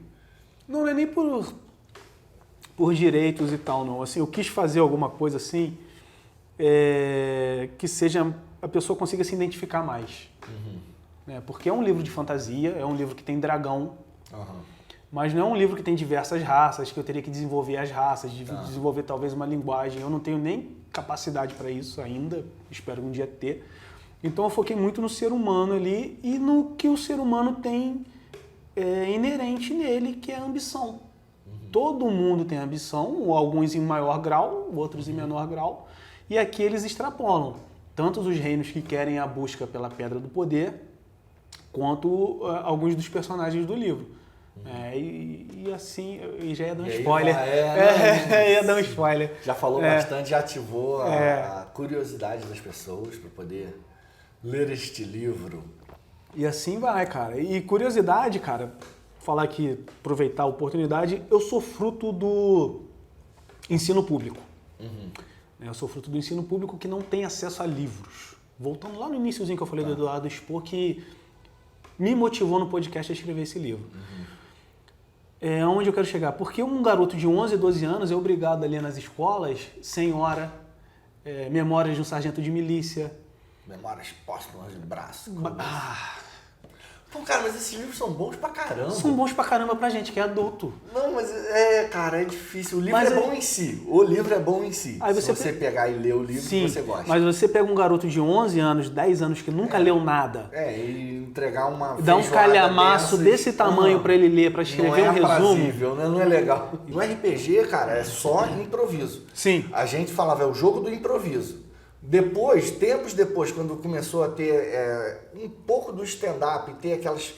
Não é nem por direitos e tal, não. Assim, eu quis fazer alguma coisa assim que seja... a pessoa consiga se identificar mais. Porque é um livro de fantasia, é um livro que tem dragão, mas não é um livro que tem diversas raças, que eu teria que desenvolver as raças, desenvolver talvez uma linguagem. Eu não tenho nem capacidade para isso ainda, espero um dia ter. Então eu foquei muito no ser humano ali e no que o ser humano tem inerente nele, que é a ambição. Todo mundo tem ambição, alguns em maior grau, outros em menor grau, e aqui eles extrapolam. Tanto os reinos que querem a busca pela Pedra do Poder, quanto alguns dos personagens do livro. E assim, já ia dar um spoiler. Ia dar um spoiler. Já falou bastante, já ativou a curiosidade das pessoas para poder ler este livro. E assim vai, cara. E curiosidade, cara, falar aqui, aproveitar a oportunidade, eu sou fruto do ensino público. Eu sou fruto do ensino público que não tem acesso a livros. Voltando lá no iniciozinho que eu falei do Eduardo Spohr, que me motivou no podcast a escrever esse livro. É onde eu quero chegar. Porque um garoto de 11, 12 anos é obrigado a ler nas escolas Senhora, Memórias de um Sargento de Milícia, Memórias Póstumas de Brás Cubas. Pô, cara, mas esses livros são bons pra caramba. São bons pra caramba pra gente que é adulto. Não, mas cara, é difícil. O livro bom em si. O livro é bom em si. Aí se você pegar e ler o livro, Sim, você gosta. Mas você pega um garoto de 11 anos, 10 anos que nunca leu nada. E entregar uma dá um calhamaço desse tamanho pra ele ler, pra escrever um resumo. Aprazível, né? Não é legal. No RPG, cara, é só improviso. Sim. A gente falava, é o jogo do improviso. Depois, tempos depois, quando começou a ter um pouco do stand-up, ter aquelas,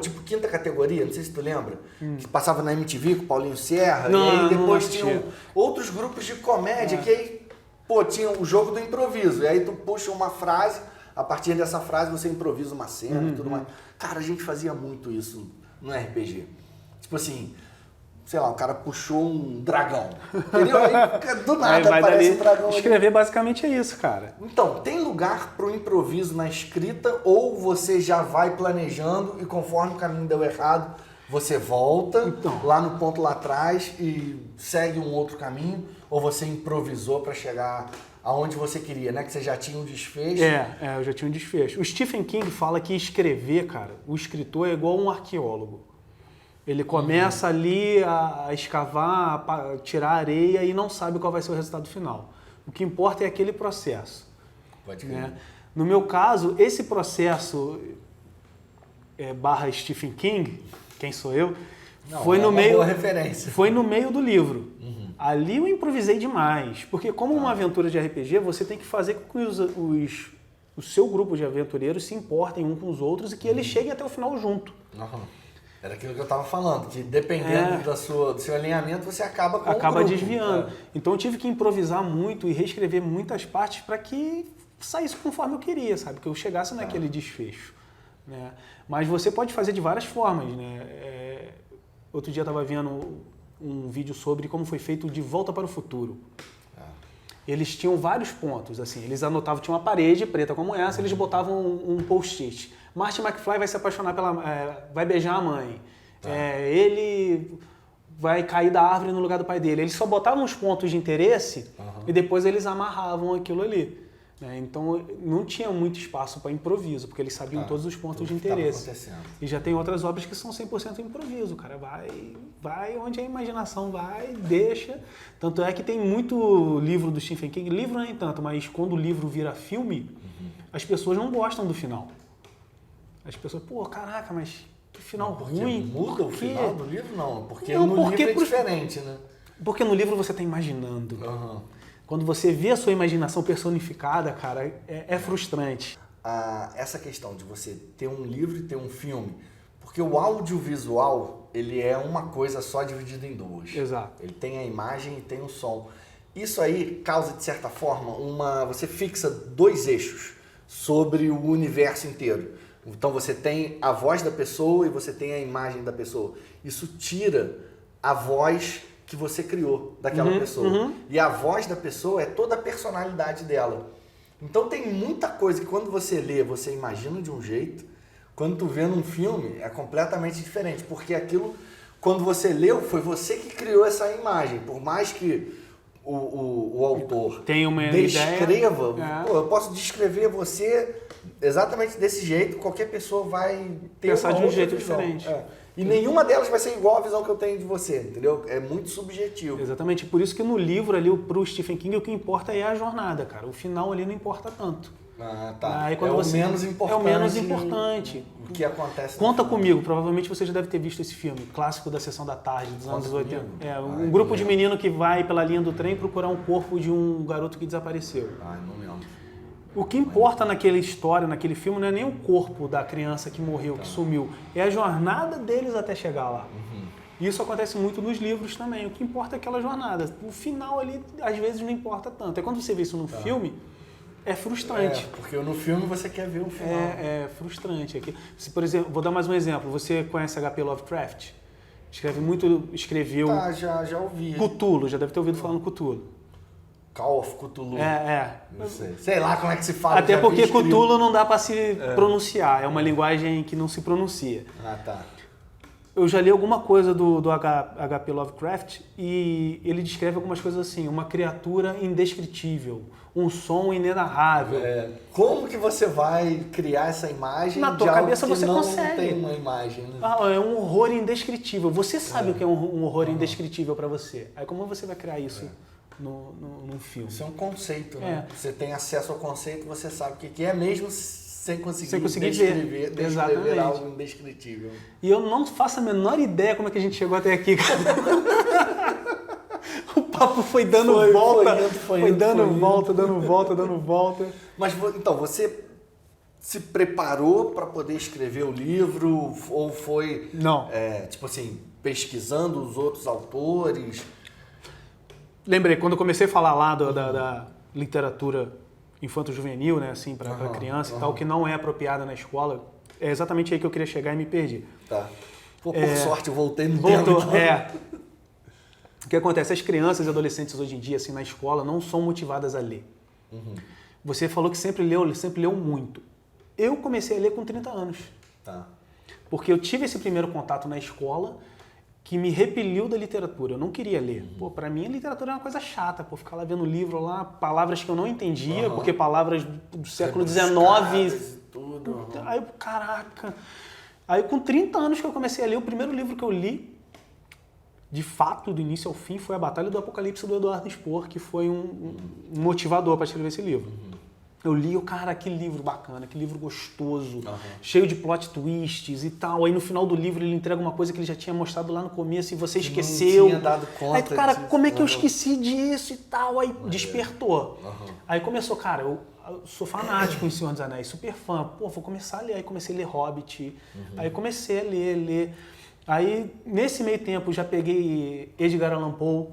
tipo quinta categoria, não sei se tu lembra, que passava na MTV com o Paulinho Serra, e aí depois tinham outros grupos de comédia que aí, tinha o jogo do improviso, e aí tu puxa uma frase, a partir dessa frase você improvisa uma cena e tudo mais. Cara, a gente fazia muito isso no RPG. Tipo assim, sei lá, o cara puxou um dragão, entendeu? Aí, do nada aparece um dragão. Escrever basicamente é isso, cara. Então, tem lugar pro improviso na escrita ou você já vai planejando e conforme o caminho deu errado, você volta lá no ponto lá atrás e segue um outro caminho, ou você improvisou para chegar aonde você queria, né? Que você já tinha um desfecho. Eu já tinha um desfecho. O Stephen King fala que escrever, cara, o escritor é igual um arqueólogo. Ele começa ali a escavar, a tirar areia e não sabe qual vai ser o resultado final. O que importa é aquele processo. Pode crer. Né? No meu caso, esse processo / Stephen King, quem sou eu, foi no meio. Boa referência. Foi no meio do livro. Ali eu improvisei demais, porque como uma aventura de RPG, você tem que fazer com que o seu grupo de aventureiros se importem uns com os outros e que eles cheguem até o final junto. Era aquilo que eu estava falando, que dependendo do seu alinhamento, você acaba com Acaba desviando. Então eu tive que improvisar muito e reescrever muitas partes para que saísse conforme eu queria, sabe? Que eu chegasse naquele desfecho. Né? Mas você pode fazer de várias formas. Né? Outro dia eu estava vendo um vídeo sobre como foi feito De Volta para o Futuro. Eles tinham vários pontos, assim, eles anotavam, tinha uma parede preta como essa, eles botavam um post-it. Marty McFly vai se apaixonar vai beijar a mãe. Ele vai cair da árvore no lugar do pai dele. Eles só botavam os pontos de interesse e depois eles amarravam aquilo ali. Né? Então não tinha muito espaço para improviso, porque eles sabiam todos os pontos de interesse. E já tem outras obras que são 100% improviso, cara. Vai onde a imaginação vai, deixa. Tanto é que tem muito livro do Stephen King, livro nem tanto, mas quando o livro vira filme, as pessoas não gostam do final. As pessoas, caraca, mas que final ruim. Muda o final do livro? Não, porque no livro é diferente, né? Porque no livro você está imaginando. Quando você vê a sua imaginação personificada, cara, é frustrante. Essa questão de você ter um livro e ter um filme, porque o audiovisual, ele é uma coisa só dividida em duas. Exato. Ele tem a imagem e tem o som. Isso aí causa, de certa forma, você fixa dois eixos sobre o universo inteiro. Então você tem a voz da pessoa e você tem a imagem da pessoa. Isso tira a voz que você criou daquela pessoa. E a voz da pessoa é toda a personalidade dela. Então tem muita coisa que quando você lê, você imagina de um jeito. Quando tu vê num filme, é completamente diferente. Porque aquilo, quando você leu, foi você que criou essa imagem. Por mais que o autor tem uma descreva, eu posso descrever você exatamente desse jeito, qualquer pessoa vai ter pensar de um jeito visão. diferente. E nenhuma delas vai ser igual à visão que eu tenho de você, entendeu? É muito subjetivo. Exatamente, por isso que no livro ali, pro Stephen King, o que importa é a jornada, cara. O final ali não importa tanto. Aí, quando menos importante. É o menos importante. O que acontece Conta comigo, provavelmente você já deve ter visto esse filme, clássico da Sessão da Tarde, dos anos 80. Um grupo de menino que vai pela linha do trem procurar um corpo de um garoto que desapareceu. Não lembro. O que importa naquela história, naquele filme, não é nem o corpo da criança que morreu, que sumiu. É a jornada deles até chegar lá. Isso acontece muito nos livros também. O que importa é aquela jornada. O final ali, às vezes, não importa tanto. É quando você vê isso no filme, é frustrante. Porque no filme você quer ver o final. É frustrante. Se, por exemplo, vou dar mais um exemplo. Você conhece H.P. Lovecraft? Escreveu... já ouvi. Cthulhu, já deve ter ouvido falando Cthulhu. Call of Cthulhu. Não sei. Sei lá como é que se fala. Até porque Cthulhu não dá para se pronunciar. É uma linguagem que não se pronuncia. eu já li alguma coisa do H.P. Lovecraft e ele descreve algumas coisas assim, uma criatura indescritível, um som inenarrável. Como que você vai criar essa imagem na tua cabeça você não consegue. Tem uma imagem, né? É um horror indescritível. Você sabe o que é um horror indescritível para você. Aí como você vai criar isso num filme? Isso é um conceito, né? Você tem acesso ao conceito, você sabe o que é mesmo sem conseguir descrever algo indescritível. E eu não faço a menor ideia como é que a gente chegou até aqui, cara. O papo foi dando volta, foi dando volta. Mas então, você se preparou para poder escrever o livro ou foi, não. Tipo assim, pesquisando os outros autores? Lembrei, quando eu comecei a falar lá da literatura infanto-juvenil, né, assim, para criança e tal, que não é apropriada na escola, é exatamente aí que eu queria chegar e me perdi. Tá. Por sorte eu voltei no tempo. Então. O que acontece? As crianças e adolescentes hoje em dia, assim, na escola, não são motivadas a ler. Você falou que sempre leu muito. Eu comecei a ler com 30 anos. Tá. Porque eu tive esse primeiro contato na escola que me repeliu da literatura. Eu não queria ler. Pô, pra mim a literatura é uma coisa chata, pô, ficar lá vendo livro lá, palavras que eu não entendia, porque palavras do século XIX... Tudo. Aí eu, caraca... Aí com 30 anos que eu comecei a ler, o primeiro livro que eu li, de fato, do início ao fim, foi A Batalha do Apocalipse, do Eduardo Spohr, que foi um motivador para escrever esse livro. Eu li, cara, que livro bacana, que livro gostoso, cheio de plot twists e tal. Aí no final do livro ele entrega uma coisa que ele já tinha mostrado lá no começo e você esqueceu. Não tinha dado conta aí, cara, disso. como é que eu esqueci disso e tal? Aí despertou. Aí começou, cara, eu sou fanático em Senhor dos Anéis, super fã. Pô, vou começar a ler. Aí comecei a ler Hobbit. Aí comecei a ler. Aí, nesse meio tempo, já peguei Edgar Allan Poe.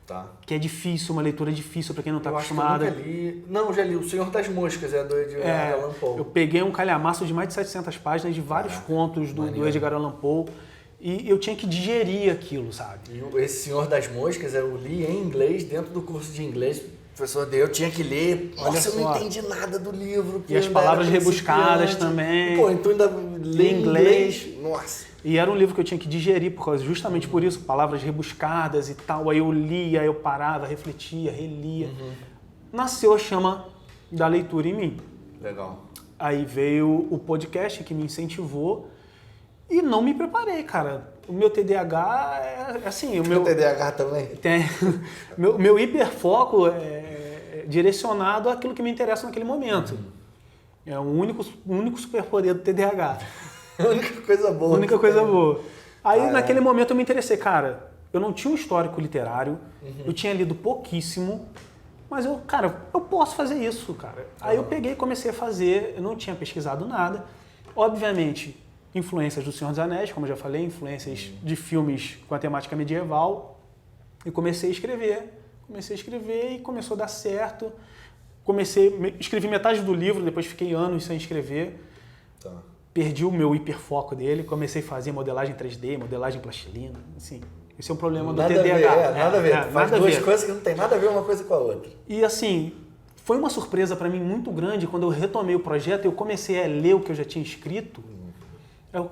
Tá. Que é difícil, uma leitura difícil para quem não está acostumado. acostumado. Eu nunca li. Não, já li. O Senhor das Moscas é do Edgar Allan Poe. Eu peguei um calhamaço de mais de 700 páginas de vários contos do Edgar Allan Poe e eu tinha que digerir aquilo, sabe? E esse Senhor das Moscas eu li em inglês dentro do curso de inglês. O professor eu tinha que ler. Nossa, eu não entendi nada do livro. E as palavras rebuscadas também. Pô, então ainda li em inglês. Nossa. E era um livro que eu tinha que digerir, justamente por isso, palavras rebuscadas e tal. Aí eu lia, eu parava, refletia, relia. Nasceu a chama da leitura em mim. Legal. Aí veio o podcast que me incentivou e não me preparei, cara. O meu TDAH é assim... O meu TDAH também? Meu hiperfoco é direcionado àquilo que me interessa naquele momento. É o único superpoder do TDAH. A única coisa boa. A única coisa boa. Aí, naquele momento, eu me interessei. Cara, eu não tinha um histórico literário, eu tinha lido pouquíssimo, mas eu posso fazer isso, cara. Aí eu peguei e comecei a fazer, eu não tinha pesquisado nada. Obviamente, influências do Senhor dos Anéis, como eu já falei, influências de filmes com a temática medieval. E comecei a escrever e começou a dar certo. Escrevi metade do livro, depois fiquei anos sem escrever. Tá. Perdi o meu hiperfoco dele, comecei a fazer modelagem 3D, modelagem plastilina, assim. Esse é um problema do TDAH. Nada a ver. Faz duas coisas que não tem nada a ver uma coisa com a outra. E assim, foi uma surpresa para mim muito grande quando eu retomei o projeto e eu comecei a ler o que eu já tinha escrito.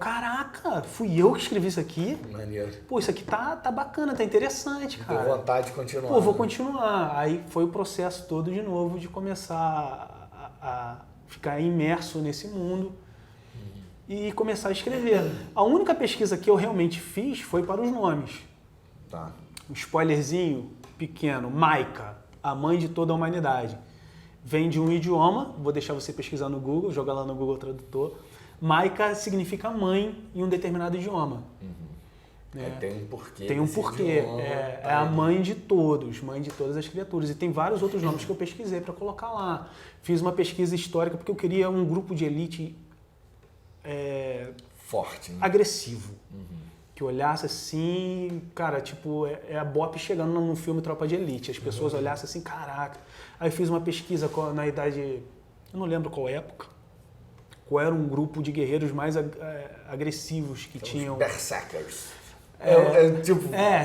Caraca, fui eu que escrevi isso aqui? Maneiro. Pô, isso aqui tá bacana, tá interessante, cara. Deu vontade de continuar. Pô, vou continuar. Aí foi o processo todo de novo de começar a ficar imerso nesse mundo. E começar a escrever. A única pesquisa que eu realmente fiz foi para os nomes. Tá. Um spoilerzinho pequeno. Maika, a mãe de toda a humanidade. Vem de um idioma, vou deixar você pesquisar no Google, joga lá no Google Tradutor. Maika significa mãe em um determinado idioma. Tem um porquê. Tem um porquê. É a mãe de todas as criaturas. E tem vários outros nomes que eu pesquisei para colocar lá. Fiz uma pesquisa histórica porque eu queria um grupo de elite forte, né? Agressivo. Que olhasse assim, cara, tipo, é a Bop chegando num filme Tropa de Elite. As pessoas olhassem assim, caraca. Aí fiz uma pesquisa na idade, eu não lembro qual época, qual era um grupo de guerreiros mais agressivos que tinham... Os Berserkers.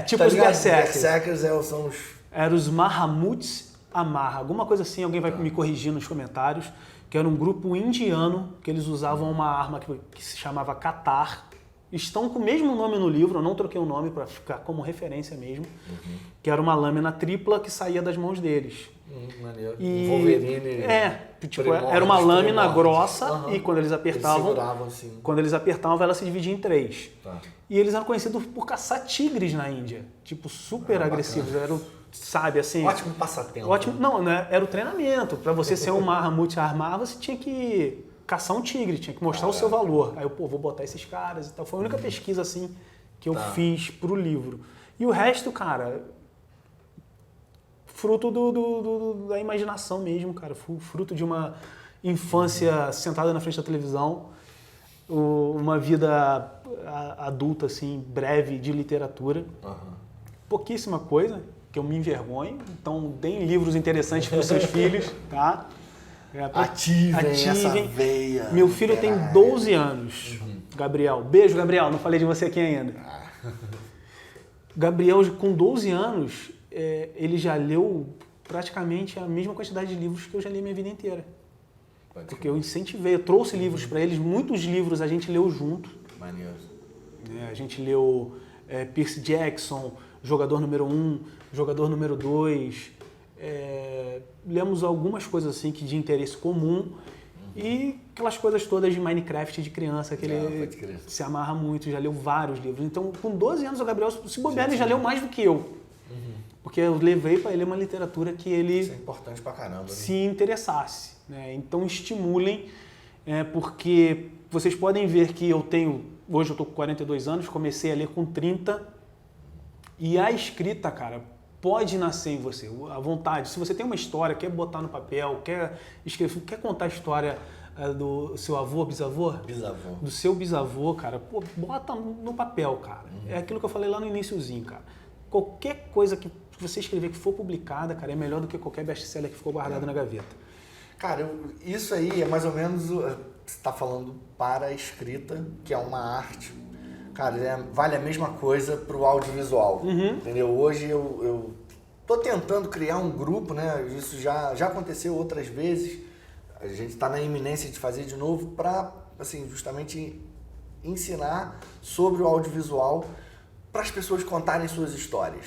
Tipo os Berserkers. Berserkers são os... Eram os Mahamuts Amarra, alguma coisa assim, alguém vai me corrigir nos comentários, que era um grupo indiano que eles usavam uma arma que se chamava Katar, estão com o mesmo nome no livro, eu não troquei o nome para ficar como referência mesmo, que era uma lâmina tripla que saía das mãos deles. Maneiro. E Wolverine. Tipo, era uma lâmina grossa e quando eles apertavam, assim. quando eles apertavam, ela se dividia em 3. Tá. E eles eram conhecidos por caçar tigres na Índia, tipo, super agressivos, eram, sabe, assim... Ótimo passatempo. Ótimo, não, né? Era o treinamento. Para você ser um Mahamut armar, você tinha que caçar um tigre, tinha que mostrar o seu valor. Aí eu, vou botar esses caras e tal. Foi a única pesquisa, assim, que eu fiz pro livro. E o resto, cara, fruto da imaginação mesmo, cara. Fruto de uma infância sentada na frente da televisão, uma vida adulta, assim, breve de literatura. Pouquíssima coisa, que eu me envergonho. Então, deem livros interessantes para os seus filhos, tá? Ativem essa veia. Meu filho tem 12 anos, Gabriel. Beijo, Gabriel. Não falei de você aqui ainda. Gabriel, com 12 anos, ele já leu praticamente a mesma quantidade de livros que eu já li minha vida inteira. Porque eu incentivei, eu trouxe livros para eles. Muitos livros a gente leu junto. Maneiro. A gente leu Percy Jackson, Jogador Número 1, Jogador Número 2... lemos algumas coisas assim que de interesse comum e aquelas coisas todas de Minecraft de criança que ele se amarra muito, já leu vários livros. Então, com 12 anos, o Gabriel, se bobear, ele já leu mais do que eu. Porque eu levei para ele uma literatura que ele Isso é importante pra caramba, né? se interessasse. Né? Então, estimulem, porque vocês podem ver que hoje eu estou com 42 anos, comecei a ler com 30 e a escrita, cara, pode nascer em você, a vontade. Se você tem uma história, quer botar no papel, quer escrever, quer contar a história do seu avô, bisavô? Bisavô. Do seu bisavô, cara, bota no papel, cara. É aquilo que eu falei lá no iniciozinho, cara. Qualquer coisa que você escrever que for publicada, cara, é melhor do que qualquer best-seller que ficou guardado na gaveta. Cara, isso aí é mais ou menos, você está falando para a escrita, que é uma arte. Cara, vale a mesma coisa para o audiovisual, entendeu? Hoje eu tô tentando criar um grupo, né? Isso já aconteceu outras vezes. A gente está na iminência de fazer de novo para, assim, justamente ensinar sobre o audiovisual para as pessoas contarem suas histórias,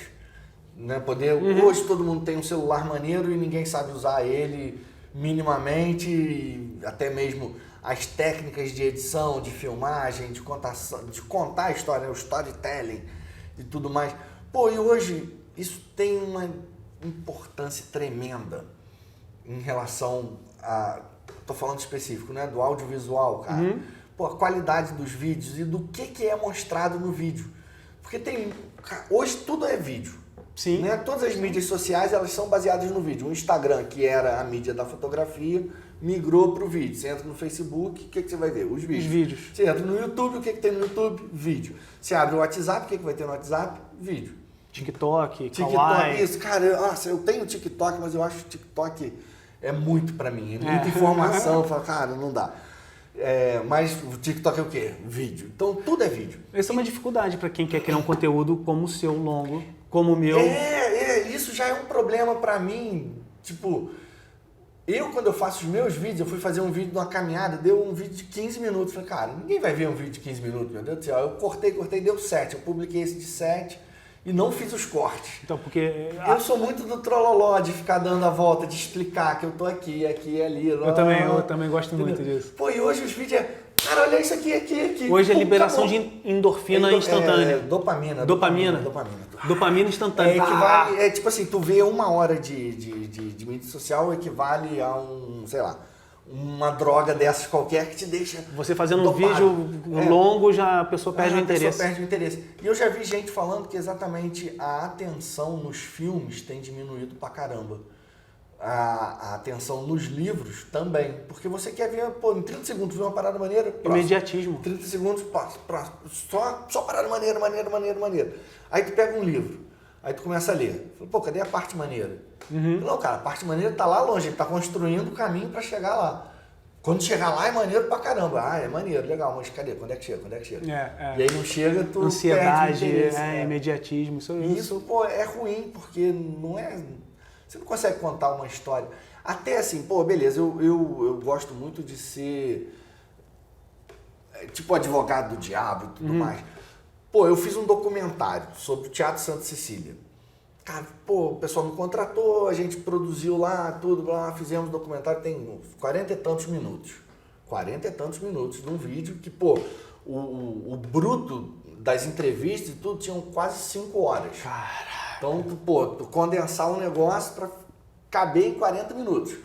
né? Hoje todo mundo tem um celular maneiro e ninguém sabe usar ele minimamente, e até mesmo as técnicas de edição, de filmagem, de contar a história, o storytelling e tudo mais. E hoje isso tem uma importância tremenda em relação a... Tô falando específico, né? Do audiovisual, cara. A qualidade dos vídeos e do que é mostrado no vídeo. Porque hoje tudo é vídeo. Sim. Né? Todas as mídias sociais, elas são baseadas no vídeo. O Instagram, que era a mídia da fotografia, migrou para o vídeo. Você entra no Facebook, o que você vai ver? Os vídeos. Você entra no YouTube, o que tem no YouTube? Vídeo. Você abre o WhatsApp, o que vai ter no WhatsApp? Vídeo. TikTok, Kawaii. Isso, cara, eu tenho TikTok, mas eu acho que o TikTok é muito para mim. É muita informação. Eu falo, cara, não dá. Mas o TikTok é o quê? Vídeo. Então tudo é vídeo. Essa é uma dificuldade para quem quer criar um conteúdo como o seu, longo, como o meu. Isso já é um problema para mim. Tipo, quando eu faço os meus vídeos, eu fui fazer um vídeo de uma caminhada, deu um vídeo de 15 minutos. Falei, cara, ninguém vai ver um vídeo de 15 minutos, meu Deus do céu. Eu cortei, deu 7. Eu publiquei esse de 7 e não fiz os cortes. Então, porque... Eu sou muito do trololó, de ficar dando a volta, de explicar que eu tô aqui, ali. Eu também gosto muito disso. E hoje os vídeos cara, olha isso aqui. Hoje é liberação de endorfina instantânea. Dopamina. Dopamina instantânea. Equivale, tipo assim, tu vê 1 hora de mídia social equivale a uma droga dessas qualquer que te deixa Você fazendo dopado. Um vídeo longo, a pessoa perde o interesse. E eu já vi gente falando que exatamente a atenção nos filmes tem diminuído pra caramba. A atenção nos livros também. Porque você quer ver, em 30 segundos, ver uma parada maneira. Próximo. Imediatismo. 30 segundos, próximo. Só parada maneira. Aí tu pega um livro. Aí tu começa a ler. Fala, cadê a parte maneira? Não, cara, a parte maneira tá lá longe. Ele tá construindo o caminho pra chegar lá. Quando chegar lá é maneiro pra caramba. É maneiro, legal, mas cadê? Quando é que chega? E aí não chega, tu ansiedade, perde o interesse. Imediatismo. Isso, é ruim, porque não é... Você não consegue contar uma história. Até assim, beleza, eu gosto muito de ser... tipo Advogado do Diabo e tudo mais. Pô, eu fiz um documentário sobre o Teatro Santa Cecília. Cara, pô, o pessoal me contratou, a gente produziu lá, tudo lá, fizemos documentário, tem 40 e tantos minutos. 40 e tantos minutos de um vídeo que, pô, o bruto das entrevistas e tudo tinham quase 5 horas. Caraca. Então, pô, tu condensar um negócio pra caber em 40 minutos.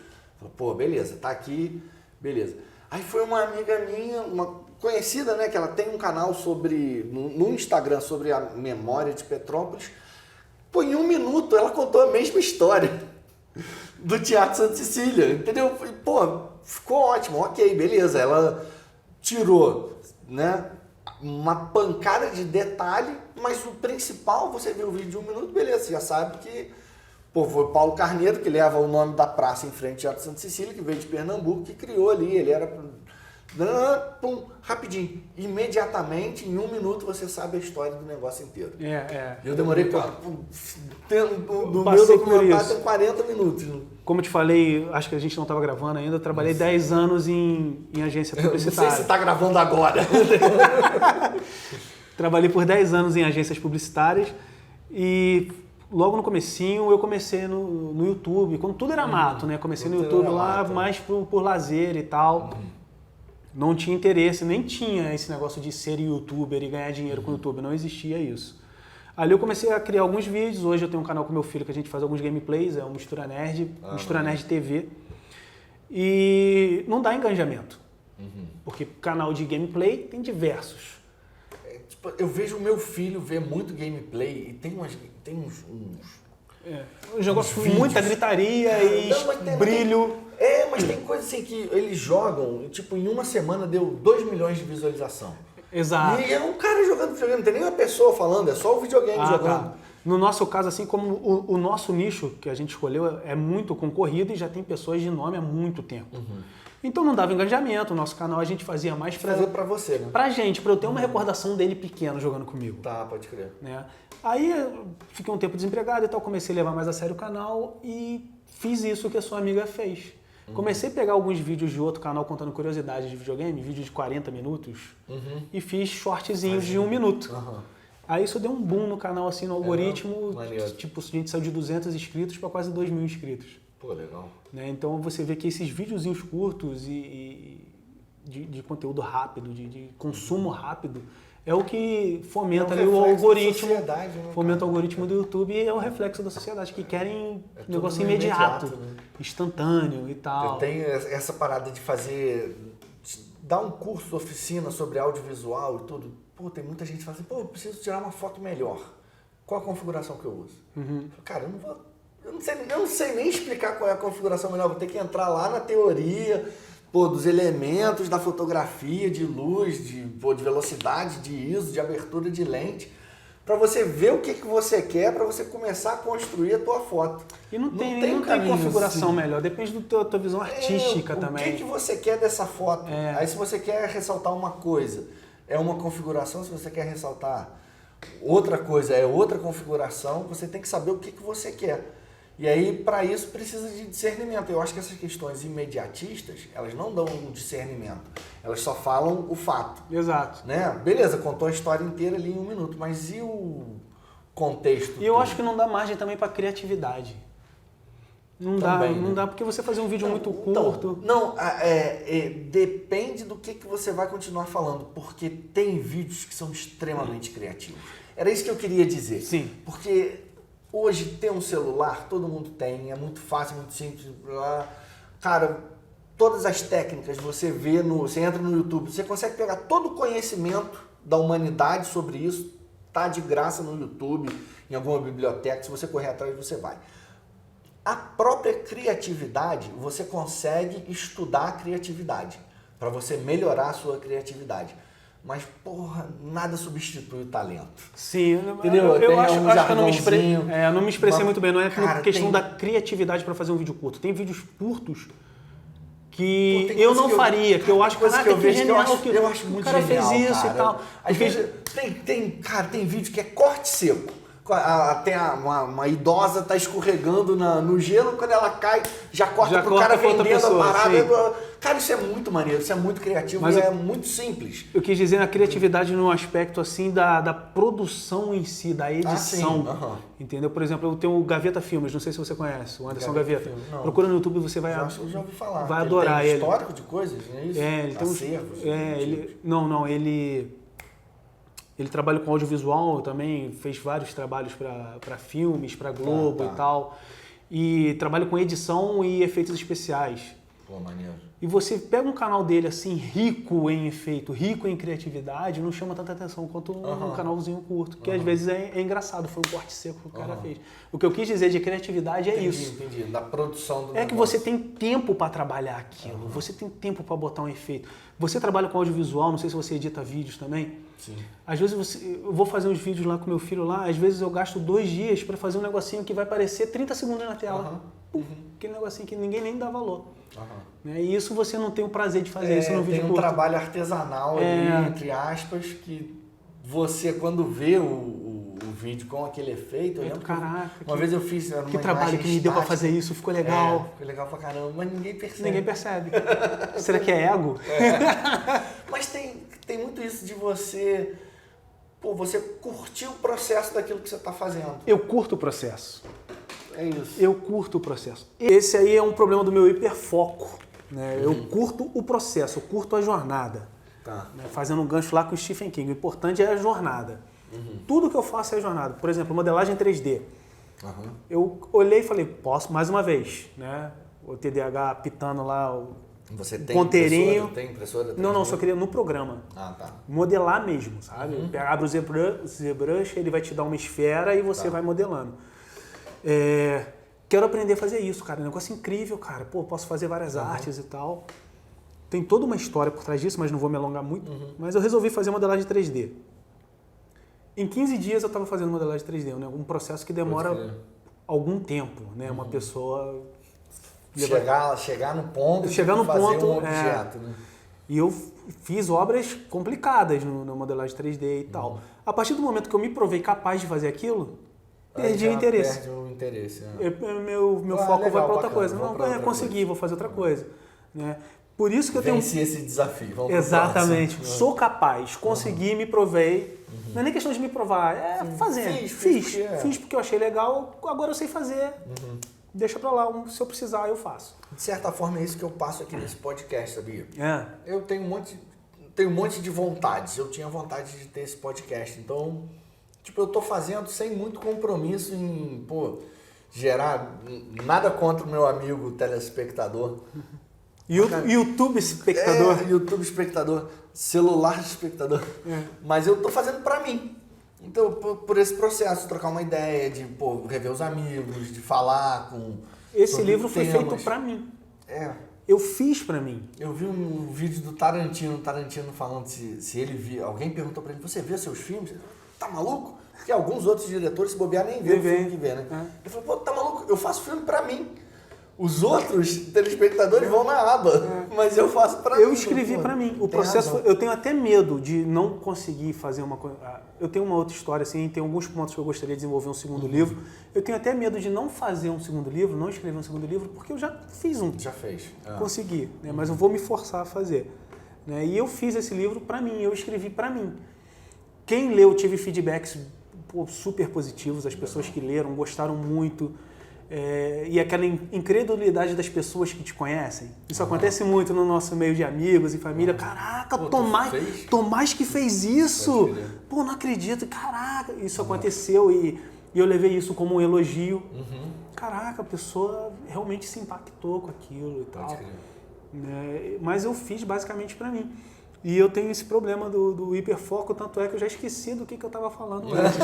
Pô, beleza, tá aqui, beleza. Aí foi uma amiga minha, uma conhecida, né, que ela tem um canal no Instagram sobre a memória de Petrópolis. Pô, em 1 minuto ela contou a mesma história do Teatro Santa Cecília, entendeu? E, pô, ficou ótimo, ok, beleza. Ela tirou, né, uma pancada de detalhe, mas o principal, você viu o vídeo de 1 minuto, beleza, você já sabe que, pô, foi o Paulo Carneiro, que leva o nome da praça em frente ao Teatro Santa Cecília, que veio de Pernambuco, que criou ali, ele era... Pum, rapidinho, imediatamente, em 1 minuto você sabe a história do negócio inteiro. Eu demorei no meu documentário tem 40 minutos. Como eu te falei, acho que a gente não estava gravando ainda, eu trabalhei 10 anos em agência publicitária. Não sei se está gravando agora. Trabalhei por 10 anos em agências publicitárias e logo no comecinho eu comecei no YouTube, quando tudo era mato, né? Comecei no YouTube lá mais por lazer e tal. Não tinha interesse, nem tinha esse negócio de ser youtuber e ganhar dinheiro com o YouTube, não existia isso. Ali eu comecei a criar alguns vídeos, hoje eu tenho um canal com meu filho que a gente faz alguns gameplays, é o Mistura Nerd, Mistura Nerd TV. E não dá engajamento, porque canal de gameplay tem diversos. Eu vejo o meu filho ver muito gameplay e tem uns um negócio com muita gritaria e brilho. Mas tem coisa assim que eles jogam, tipo, em 1 semana deu 2 milhões de visualização. Exato. E é um cara jogando videogame, não tem nem uma pessoa falando, é só o videogame jogando. Tá. No nosso caso, assim como o nosso nicho que a gente escolheu é muito concorrido e já tem pessoas de nome há muito tempo. Então não dava engajamento, o nosso canal a gente fazia mais pra você, né? Pra gente, pra eu ter uma recordação dele pequeno jogando comigo. Tá, pode crer. Né? Aí eu fiquei um tempo desempregado e tal, comecei a levar mais a sério o canal e fiz isso que a sua amiga fez. Comecei a pegar alguns vídeos de outro canal contando curiosidades de videogame, vídeos de 40 minutos, e fiz shortzinhos de 1 minuto. Aí isso deu um boom no canal, assim, no algoritmo. Tipo, a gente saiu de 200 inscritos para quase 2.000 inscritos. Pô, legal. Né? Então você vê que esses videozinhos curtos e de conteúdo rápido, de consumo rápido, é o que fomenta ali o algoritmo. Né, fomenta o algoritmo do YouTube e é o reflexo da sociedade, que querem um negócio imediato, né? Instantâneo e tal. Eu tenho essa parada de dar um curso, oficina sobre audiovisual e tudo. Pô, tem muita gente que fala assim, pô, eu preciso tirar uma foto melhor. Qual a configuração que eu uso? Cara, eu não sei nem explicar qual é a configuração melhor. Vou ter que entrar lá na teoria, dos elementos da fotografia, de luz, de velocidade, de ISO, de abertura de lente, para você ver o que você quer, para você começar a construir a tua foto. E não tem configuração melhor, depende da tua visão artística também. O que você quer dessa foto? Aí se você quer ressaltar uma coisa, é uma configuração. Se você quer ressaltar outra coisa, é outra configuração. Você tem que saber o que você quer. E aí, para isso, precisa de discernimento. Eu acho que essas questões imediatistas, elas não dão um discernimento. Elas só falam o fato. Exato. Né? Beleza, contou a história inteira ali em 1 minuto, mas e o contexto? E eu acho que não dá margem também para criatividade. Não dá porque você fazer um vídeo muito curto. Depende do que você vai continuar falando, porque tem vídeos que são extremamente criativos. Era isso que eu queria dizer. Sim. Porque hoje ter um celular, todo mundo tem, é muito fácil, muito simples. Cara, todas as técnicas você vê, você entra no YouTube, você consegue pegar todo o conhecimento da humanidade sobre isso, tá de graça no YouTube, em alguma biblioteca, se você correr atrás você vai. A própria criatividade, você consegue estudar a criatividade, para você melhorar a sua criatividade. Mas, porra, nada substitui o talento. Sim, entendeu? Eu acho que eu não me expressei muito bem. Não é questão da criatividade para fazer um vídeo curto. Tem vídeos curtos que eu não faria, que eu acho que é genial, que eu acho muito o cara genial, fez isso cara. e tal. Às vezes, tem vídeo que é corte seco. Até uma idosa tá escorregando no gelo, quando ela cai, já corta pro cara vendendo a parada. Cara, isso é muito maneiro, isso é muito criativo. Mas é muito simples. Eu quis dizer na criatividade no aspecto assim da produção em si, da edição. Entendeu? Por exemplo, eu tenho o Gaveta Filmes, não sei se você conhece, o Anderson Gaveta. Procura no YouTube, você vai... Eu já ouvi falar. Vai adorar ele. Tem histórico de coisas, não é isso? Ele tem acervos. Ele trabalha com audiovisual também, fez vários trabalhos para filmes, para Globo e tal. E trabalha com edição e efeitos especiais. Pô, maneiro. E você pega um canal dele assim, rico em efeito, rico em criatividade, não chama tanta atenção quanto um canalzinho curto, que às vezes é engraçado, foi um corte seco que o cara fez. O que eu quis dizer de criatividade é isso. Entendi, da produção do negócio. Que você tem tempo para trabalhar aquilo, você tem tempo para botar um efeito. Você trabalha com audiovisual, não sei se você edita vídeos também. Sim. Às vezes eu vou fazer uns vídeos lá com meu filho lá, às vezes eu gasto 2 dias para fazer um negocinho que vai aparecer 30 segundos na tela. Aquele negocinho que ninguém nem dá valor. E isso você não tem o prazer de fazer isso no vídeo curto. Tem um trabalho artesanal ali, entre aspas, que você quando vê o vídeo com aquele efeito... Uma vez eu fiz que trabalho que me deu pra fazer isso, ficou legal. Ficou legal pra caramba, mas ninguém percebe. Ninguém percebe. Será que é ego? Mas tem muito isso de você... Pô, você curtir o processo daquilo que você tá fazendo. Eu curto o processo. É isso. Eu curto o processo. Esse aí é um problema do meu hiperfoco. Né? Eu curto o processo, eu curto a jornada. Né? Fazendo um gancho lá com o Stephen King. O importante é a jornada. Tudo que eu faço é a jornada. Por exemplo, modelagem 3D. Eu olhei e falei, posso mais uma vez. Né? O TDAH pitando lá o ponteirinho. Tem impressora 3D? Não, só queria no programa. Modelar mesmo, sabe? Abre o ZBrush, ele vai te dar uma esfera e você vai modelando. Quero aprender a fazer isso, cara. É um negócio incrível, cara. Pô, posso fazer várias artes e tal. Tem toda uma história por trás disso, mas não vou me alongar muito. Mas eu resolvi fazer modelagem 3D. Em 15 dias eu estava fazendo modelagem 3D, né? Um processo que demora algum tempo, né? Uma pessoa... Chegar no ponto de fazer um objeto, né? E eu fiz obras complicadas na modelagem 3D e tal. A partir do momento que eu me provei capaz de fazer aquilo, perdi o interesse. Perde o interesse. Meu foco vai para outra coisa. Consegui, vou fazer outra coisa. Né? Por isso que eu venci esse desafio. Exatamente. Sou capaz, consegui, me provei. Não é nem questão de me provar, fazer. Fiz porque eu achei legal, agora eu sei fazer. Deixa pra lá, se eu precisar eu faço. De certa forma é isso que eu passo aqui nesse podcast, sabia? Eu tenho um monte de vontades. Eu tinha vontade de ter esse podcast, então... Tipo, eu tô fazendo sem muito compromisso em, gerar nada contra o meu amigo telespectador. YouTube espectador. YouTube espectador, celular espectador. Mas eu tô fazendo pra mim. Então, por esse processo, trocar uma ideia, de rever os amigos, de falar com... Esse livro foi feito pra mim. Eu fiz pra mim. Eu vi um vídeo do Tarantino falando se ele via... Alguém perguntou pra ele, você vê seus filmes? Tá maluco? Porque alguns outros diretores, se bobear, nem vê o filme que vê, né? Ele falou, tá maluco? Eu faço filme pra mim. Os outros telespectadores vão na aba, mas eu faço pra mim. Eu escrevi pra mim. O processo, eu tenho até medo de não conseguir fazer uma coisa... Eu tenho uma outra história, assim, tem alguns pontos que eu gostaria de desenvolver um segundo livro. Eu tenho até medo de não fazer um segundo livro, não escrever um segundo livro, porque eu já fiz um. Já fez. Consegui, né? Mas eu vou me forçar a fazer. Né? E eu fiz esse livro pra mim, eu escrevi pra mim. Quem leu, tive feedbacks super positivos, as pessoas que leram gostaram muito. E aquela incredulidade das pessoas que te conhecem. Isso acontece muito no nosso meio de amigos e família. Caraca, Tomás que fez isso! Pô, não acredito. Caraca, isso aconteceu e eu levei isso como um elogio. Caraca, a pessoa realmente se impactou com aquilo e tal. Mas eu fiz basicamente pra mim. E eu tenho esse problema do hiperfoco, tanto é que eu já esqueci do que eu estava falando antes.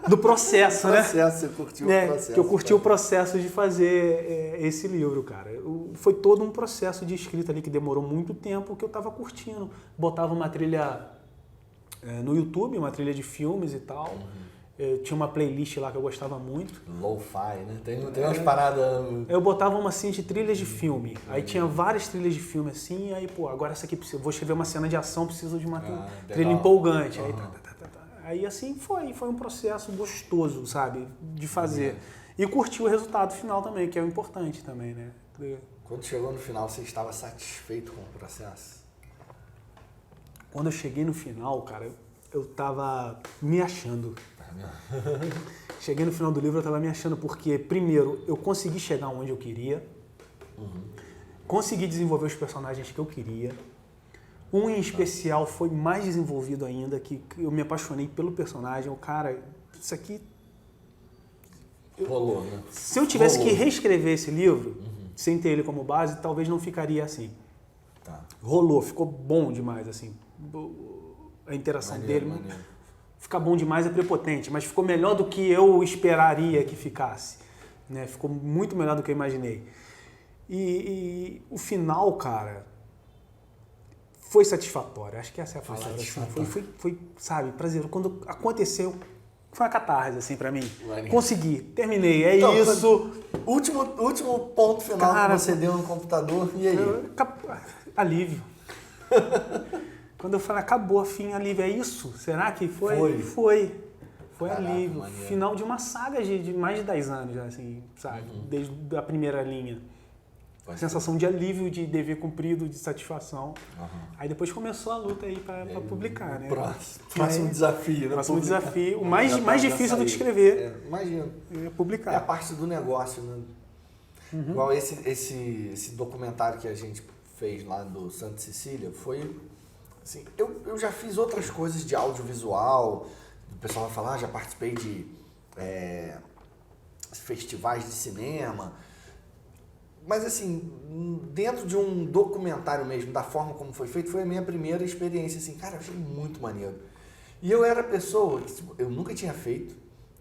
Do processo, né? Você curtiu o processo. Que eu curti o processo de fazer esse livro, cara. Foi todo um processo de escrita ali que demorou muito tempo, que eu estava curtindo. Botava uma trilha no YouTube, uma trilha de filmes e tal. Tinha uma playlist lá que eu gostava muito. Lo-fi, né? Tem umas paradas... Eu botava uma assim de trilhas de filme. Aí tinha várias trilhas de filme assim, aí, agora essa aqui, vou escrever uma cena de ação, preciso de uma trilha empolgante. Aí assim foi um processo gostoso, sabe, de fazer. E curtir o resultado final também, que é o importante também, né? Quando chegou no final, você estava satisfeito com o processo? Quando eu cheguei no final, cara, eu tava me achando. Cheguei no final do livro, eu tava me achando porque, primeiro, eu consegui chegar onde eu queria, consegui desenvolver os personagens que eu queria. Um em especial foi mais desenvolvido ainda, que eu me apaixonei pelo personagem. O cara, isso aqui... Rolou, né? Se eu tivesse que reescrever esse livro, sem ter ele como base, talvez não ficaria assim. Tá. Rolou, ficou bom demais, assim. A interação dele fica bom demais, é prepotente, mas ficou melhor do que eu esperaria que ficasse. Né? Ficou muito melhor do que eu imaginei. E o final, cara, foi satisfatório. Acho que essa é a palavra. Foi, sabe, prazeroso. Quando aconteceu, foi uma catarse, assim, pra mim. Consegui, terminei, então, isso. Último ponto final, cara, que você deu no computador, e aí? Alívio. Quando eu falei, acabou, fim, alívio, é isso? Será que foi? Foi alívio. Maneiro. Final de uma saga de mais de 10 anos, assim, sabe? Desde a primeira linha. A sensação de alívio, de dever cumprido, de satisfação. Aí depois começou a luta aí para publicar, né? Próximo desafio, né? Próximo desafio. O mais difícil do que escrever. Imagino. É publicar. É a parte do negócio, né? Igual esse documentário que a gente fez lá do Santa Cecília, foi... Assim, eu já fiz outras coisas de audiovisual, o pessoal vai falar, já participei de festivais de cinema, mas assim, dentro de um documentário mesmo, da forma como foi feito, foi a minha primeira experiência, assim, cara, eu achei muito maneiro. E eu era a pessoa que eu nunca tinha feito,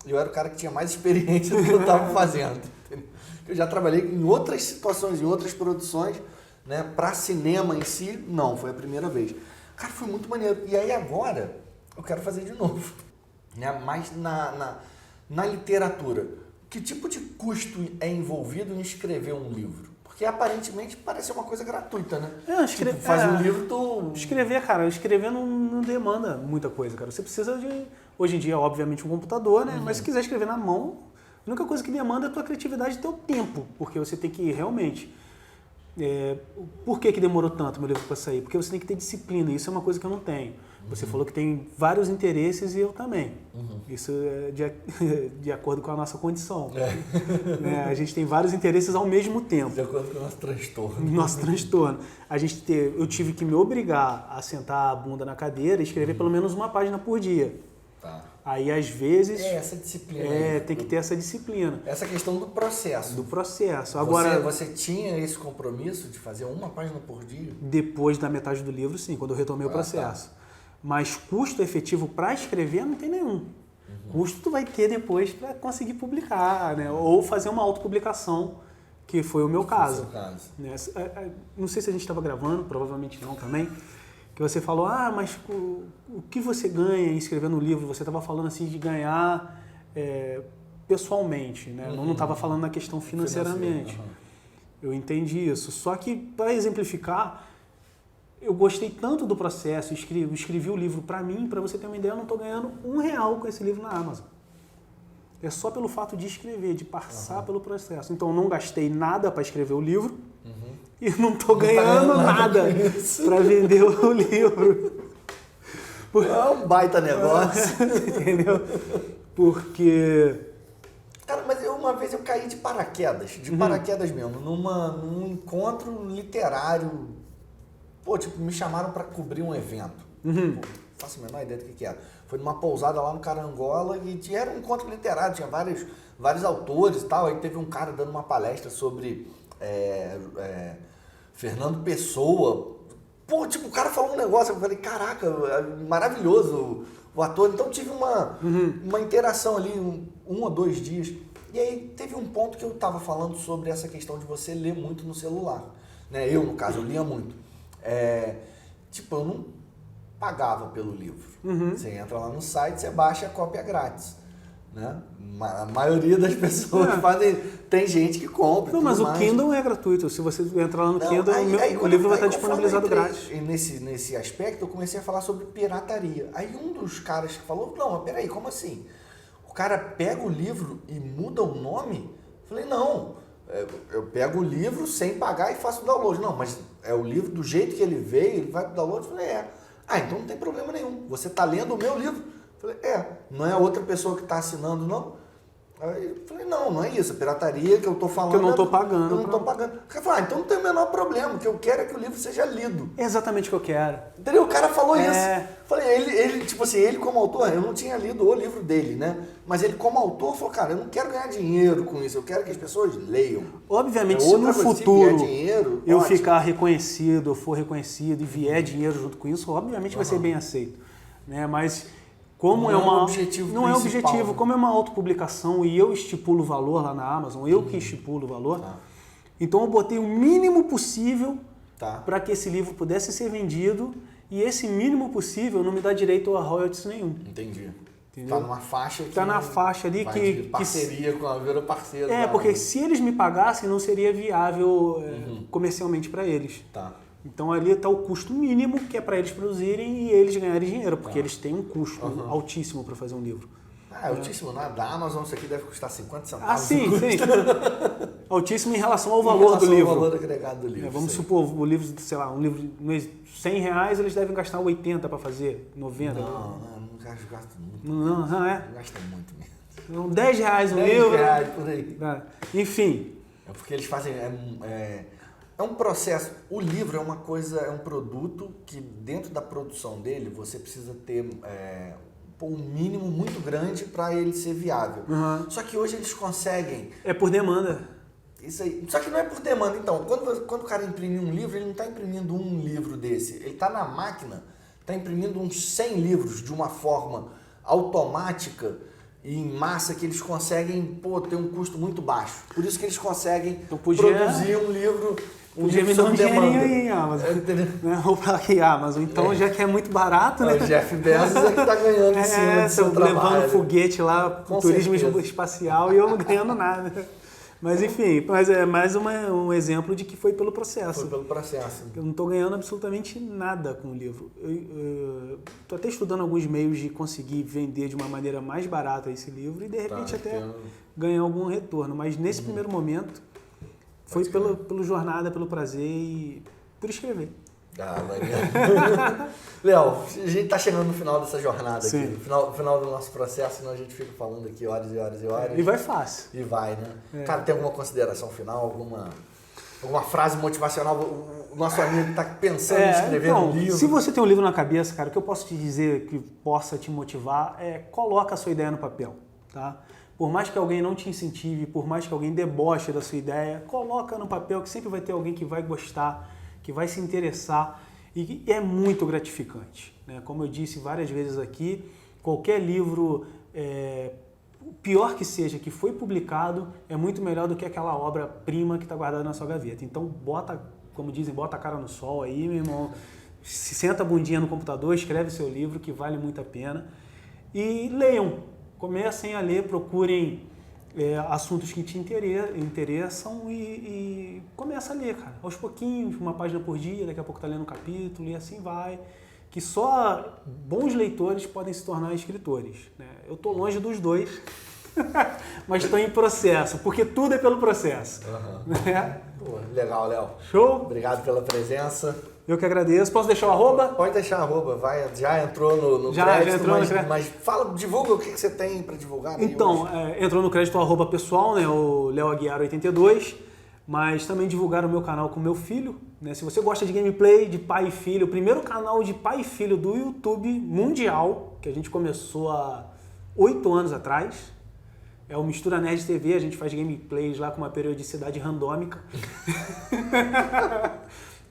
eu era o cara que tinha mais experiência do que eu estava fazendo. Entendeu? Eu já trabalhei em outras situações, em outras produções, né, para cinema em si, não, foi a primeira vez. Cara, foi muito maneiro. E aí agora eu quero fazer de novo. Né? Mas na literatura, que tipo de custo é envolvido em escrever um livro? Porque aparentemente parece uma coisa gratuita, né? Fazer um livro, Escrever não demanda muita coisa, cara. Você precisa de, hoje em dia, obviamente, um computador, né? Mas se quiser escrever na mão, a única coisa que demanda é a tua criatividade e teu tempo. Porque você tem que realmente... por que demorou tanto meu livro para sair? Porque você tem que ter disciplina, isso é uma coisa que eu não tenho. Você falou que tem vários interesses e eu também. Isso é de acordo com a nossa condição. A gente tem vários interesses ao mesmo tempo. De acordo com o nosso transtorno. Nosso transtorno. Eu tive que me obrigar a sentar a bunda na cadeira e escrever pelo menos uma página por dia. Tá. Aí, às vezes... essa disciplina. Tem que ter essa disciplina. Essa questão do processo. Do processo. Agora, você tinha esse compromisso de fazer uma página por dia? Depois da metade do livro, sim, quando eu retomei o processo. Tá. Mas custo efetivo para escrever não tem nenhum. Custo tu vai ter depois para conseguir publicar, né? Ou fazer uma autopublicação, que foi o meu caso. Né? Não sei se a gente estava gravando, provavelmente não também. Que você falou, mas o que você ganha em escrever no livro? Você estava falando assim de ganhar pessoalmente, né? Não estava falando na questão financeiramente. Eu entendi isso. Só que, para exemplificar, eu gostei tanto do processo, escrevi o livro para mim, para você ter uma ideia, eu não estou ganhando R$1 com esse livro na Amazon. É só pelo fato de escrever, de passar pelo processo. Então, eu não gastei nada para escrever o livro. E não estou ganhando nada para vender o livro. É um baita negócio. Entendeu? Porque... Cara, mas uma vez eu caí de paraquedas mesmo, num encontro literário. Me chamaram para cobrir um evento. Não faço a menor ideia do que era. Foi numa pousada lá no Carangola e era um encontro literário, tinha vários autores e tal. Aí teve um cara dando uma palestra sobre... Fernando Pessoa. O cara falou um negócio, eu falei, caraca, maravilhoso o ator. Então tive uma interação ali, um ou 2 dias. E aí teve um ponto que eu tava falando sobre essa questão de você ler muito no celular. Né? Eu, no caso, eu lia muito. Eu não pagava pelo livro. Você entra lá no site, você baixa a cópia grátis. né? A maioria das pessoas fazem... Tem gente que compra. Não, mas o mais. Kindle é gratuito. Se você entrar lá no Não, Kindle, o livro vai estar disponibilizado grátis. Nesse aspecto, eu comecei a falar sobre pirataria. Aí um dos caras que falou, não, mas peraí, como assim? O cara pega o livro e muda o nome? Eu falei, não, eu pego o livro sem pagar e faço o download. Não, mas é o livro do jeito que ele veio, ele vai pro download? Eu falei, então não tem problema nenhum. Você está lendo o meu livro? Eu falei, não é a outra pessoa que está assinando, não? Aí eu falei, não é isso. A pirataria que eu tô falando... Que eu não tô pagando. Eu não tô pagando. O cara falou, então não tem o menor problema. O que eu quero é que o livro seja lido. É exatamente o que eu quero. Entendeu? O cara falou isso. Falei, ele, tipo assim, ele como autor, eu não tinha lido o livro dele, né? Mas ele como autor falou, cara, eu não quero ganhar dinheiro com isso. Eu quero que as pessoas leiam. Obviamente, se no futuro dinheiro, eu ficar reconhecido, eu for reconhecido e vier dinheiro junto com isso, obviamente vai ser bem aceito. Né? Mas... Como não é um objetivo não é objetivo, como é uma autopublicação e eu estipulo o valor lá na Amazon, eu que estipulo o valor, então eu botei o mínimo possível para que esse livro pudesse ser vendido e esse mínimo possível não me dá direito a royalties nenhum. Entendi. Entendeu? Tá numa faixa que... Tá na faixa ali que... parceria com a Vera Parceiro. Porque se eles me pagassem não seria viável comercialmente para eles. Tá. Então ali está o custo mínimo que é para eles produzirem e eles ganharem dinheiro, porque eles têm um custo altíssimo para fazer um livro. Altíssimo, né? Da Amazon isso aqui deve custar 50 centavos. Sim. Altíssimo em relação ao valor do livro. Ao valor agregado do livro. Vamos supor, o livro, sei lá, um livro de R$100, eles devem gastar 80 para fazer, 90. Não gasto muito. Não Gasta muito mesmo. Então, R$10 um livro. R$10 por aí. Enfim. É porque eles fazem... É um processo. O livro é uma coisa, é um produto que dentro da produção dele você precisa ter um mínimo muito grande para ele ser viável. Só que hoje eles conseguem... É por demanda. Isso aí. Só que não é por demanda. Então, quando o cara imprime um livro, ele não está imprimindo um livro desse. Ele está na máquina, está imprimindo uns 100 livros de uma forma automática e em massa que eles conseguem ter um custo muito baixo. Por isso que eles conseguem produzir um livro... Podia me dar um dinheirinho aí, Amazon. Ou para aqui, Amazon. Então, já que é muito barato, né? O Jeff Bezos é que tá ganhando em cima do seu trabalho. Levando foguete lá pro turismo espacial e eu não ganhando nada. Mas enfim, é mais um exemplo de que foi pelo processo. Foi pelo processo. Eu não estou ganhando absolutamente nada com o livro. Estou até estudando alguns meios de conseguir vender de uma maneira mais barata esse livro e de repente ganhar algum retorno. Mas nesse primeiro momento... Foi pelo jornada, pelo prazer e por escrever. Maneiro. Léo, a gente tá chegando no final dessa jornada aqui, no final do nosso processo, senão a gente fica falando aqui horas e horas e horas. E vai fácil. E vai, né? Cara, tem alguma consideração final, alguma frase motivacional? O nosso amigo tá pensando em escrever um livro. Se você tem um livro na cabeça, cara, o que eu posso te dizer que possa te motivar coloca a sua ideia no papel, tá? Por mais que alguém não te incentive, por mais que alguém deboche da sua ideia, coloca no papel que sempre vai ter alguém que vai gostar, que vai se interessar e é muito gratificante. Né? Como eu disse várias vezes aqui, qualquer livro, pior que seja, que foi publicado, é muito melhor do que aquela obra-prima que está guardada na sua gaveta. Então, como dizem, bota a cara no sol aí, meu irmão, senta a bundinha no computador, escreve seu livro, que vale muito a pena. E leiam. Comecem a ler, procurem assuntos que te interessam e começa a ler, cara. Aos pouquinhos, uma página por dia, daqui a pouco tá lendo um capítulo e assim vai. Que só bons leitores podem se tornar escritores. Né? Eu tô longe dos dois, mas estou em processo, porque tudo é pelo processo. Né? Pô, legal, Léo. Show? Obrigado pela presença. Eu que agradeço. Posso deixar o arroba? Pode deixar o arroba. Já entrou no crédito, mas divulga o que você tem para divulgar. Então, entrou no crédito o arroba pessoal, né, o Léo Aguiar 82, mas também divulgaram o meu canal com meu filho. Né? Se você gosta de gameplay, de pai e filho, o primeiro canal de pai e filho do YouTube mundial, que a gente começou há 8 anos atrás, é o Mistura Nerd TV, a gente faz gameplays lá com uma periodicidade randômica.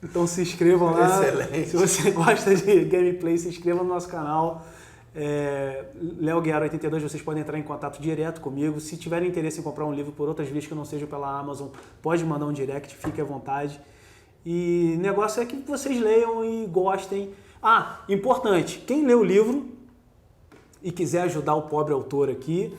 Então se inscrevam lá. Excelente. Se você gosta de gameplay, se inscreva no nosso canal. Léo Guiar 82, vocês podem entrar em contato direto comigo. Se tiverem interesse em comprar um livro por outras vias que não seja pela Amazon, pode mandar um direct, fique à vontade. E o negócio é que vocês leiam e gostem. Importante, quem lê o livro e quiser ajudar o pobre autor aqui,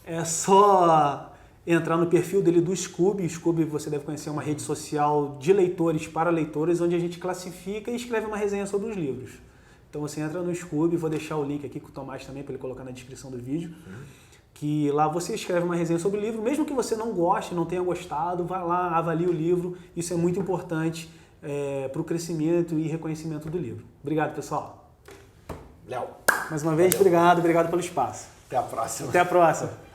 É só entrar no perfil dele do Scoob. O Scoob, você deve conhecer, uma rede social de leitores para leitores, onde a gente classifica e escreve uma resenha sobre os livros. Então você entra no Scoob, vou deixar o link aqui com o Tomás também, para ele colocar na descrição do vídeo, que lá você escreve uma resenha sobre o livro, mesmo que você não goste, não tenha gostado, vai lá, avalie o livro, isso é muito importante para o crescimento e reconhecimento do livro. Obrigado, pessoal. Léo. Mais uma vez, obrigado pelo espaço. Até a próxima. Até a próxima.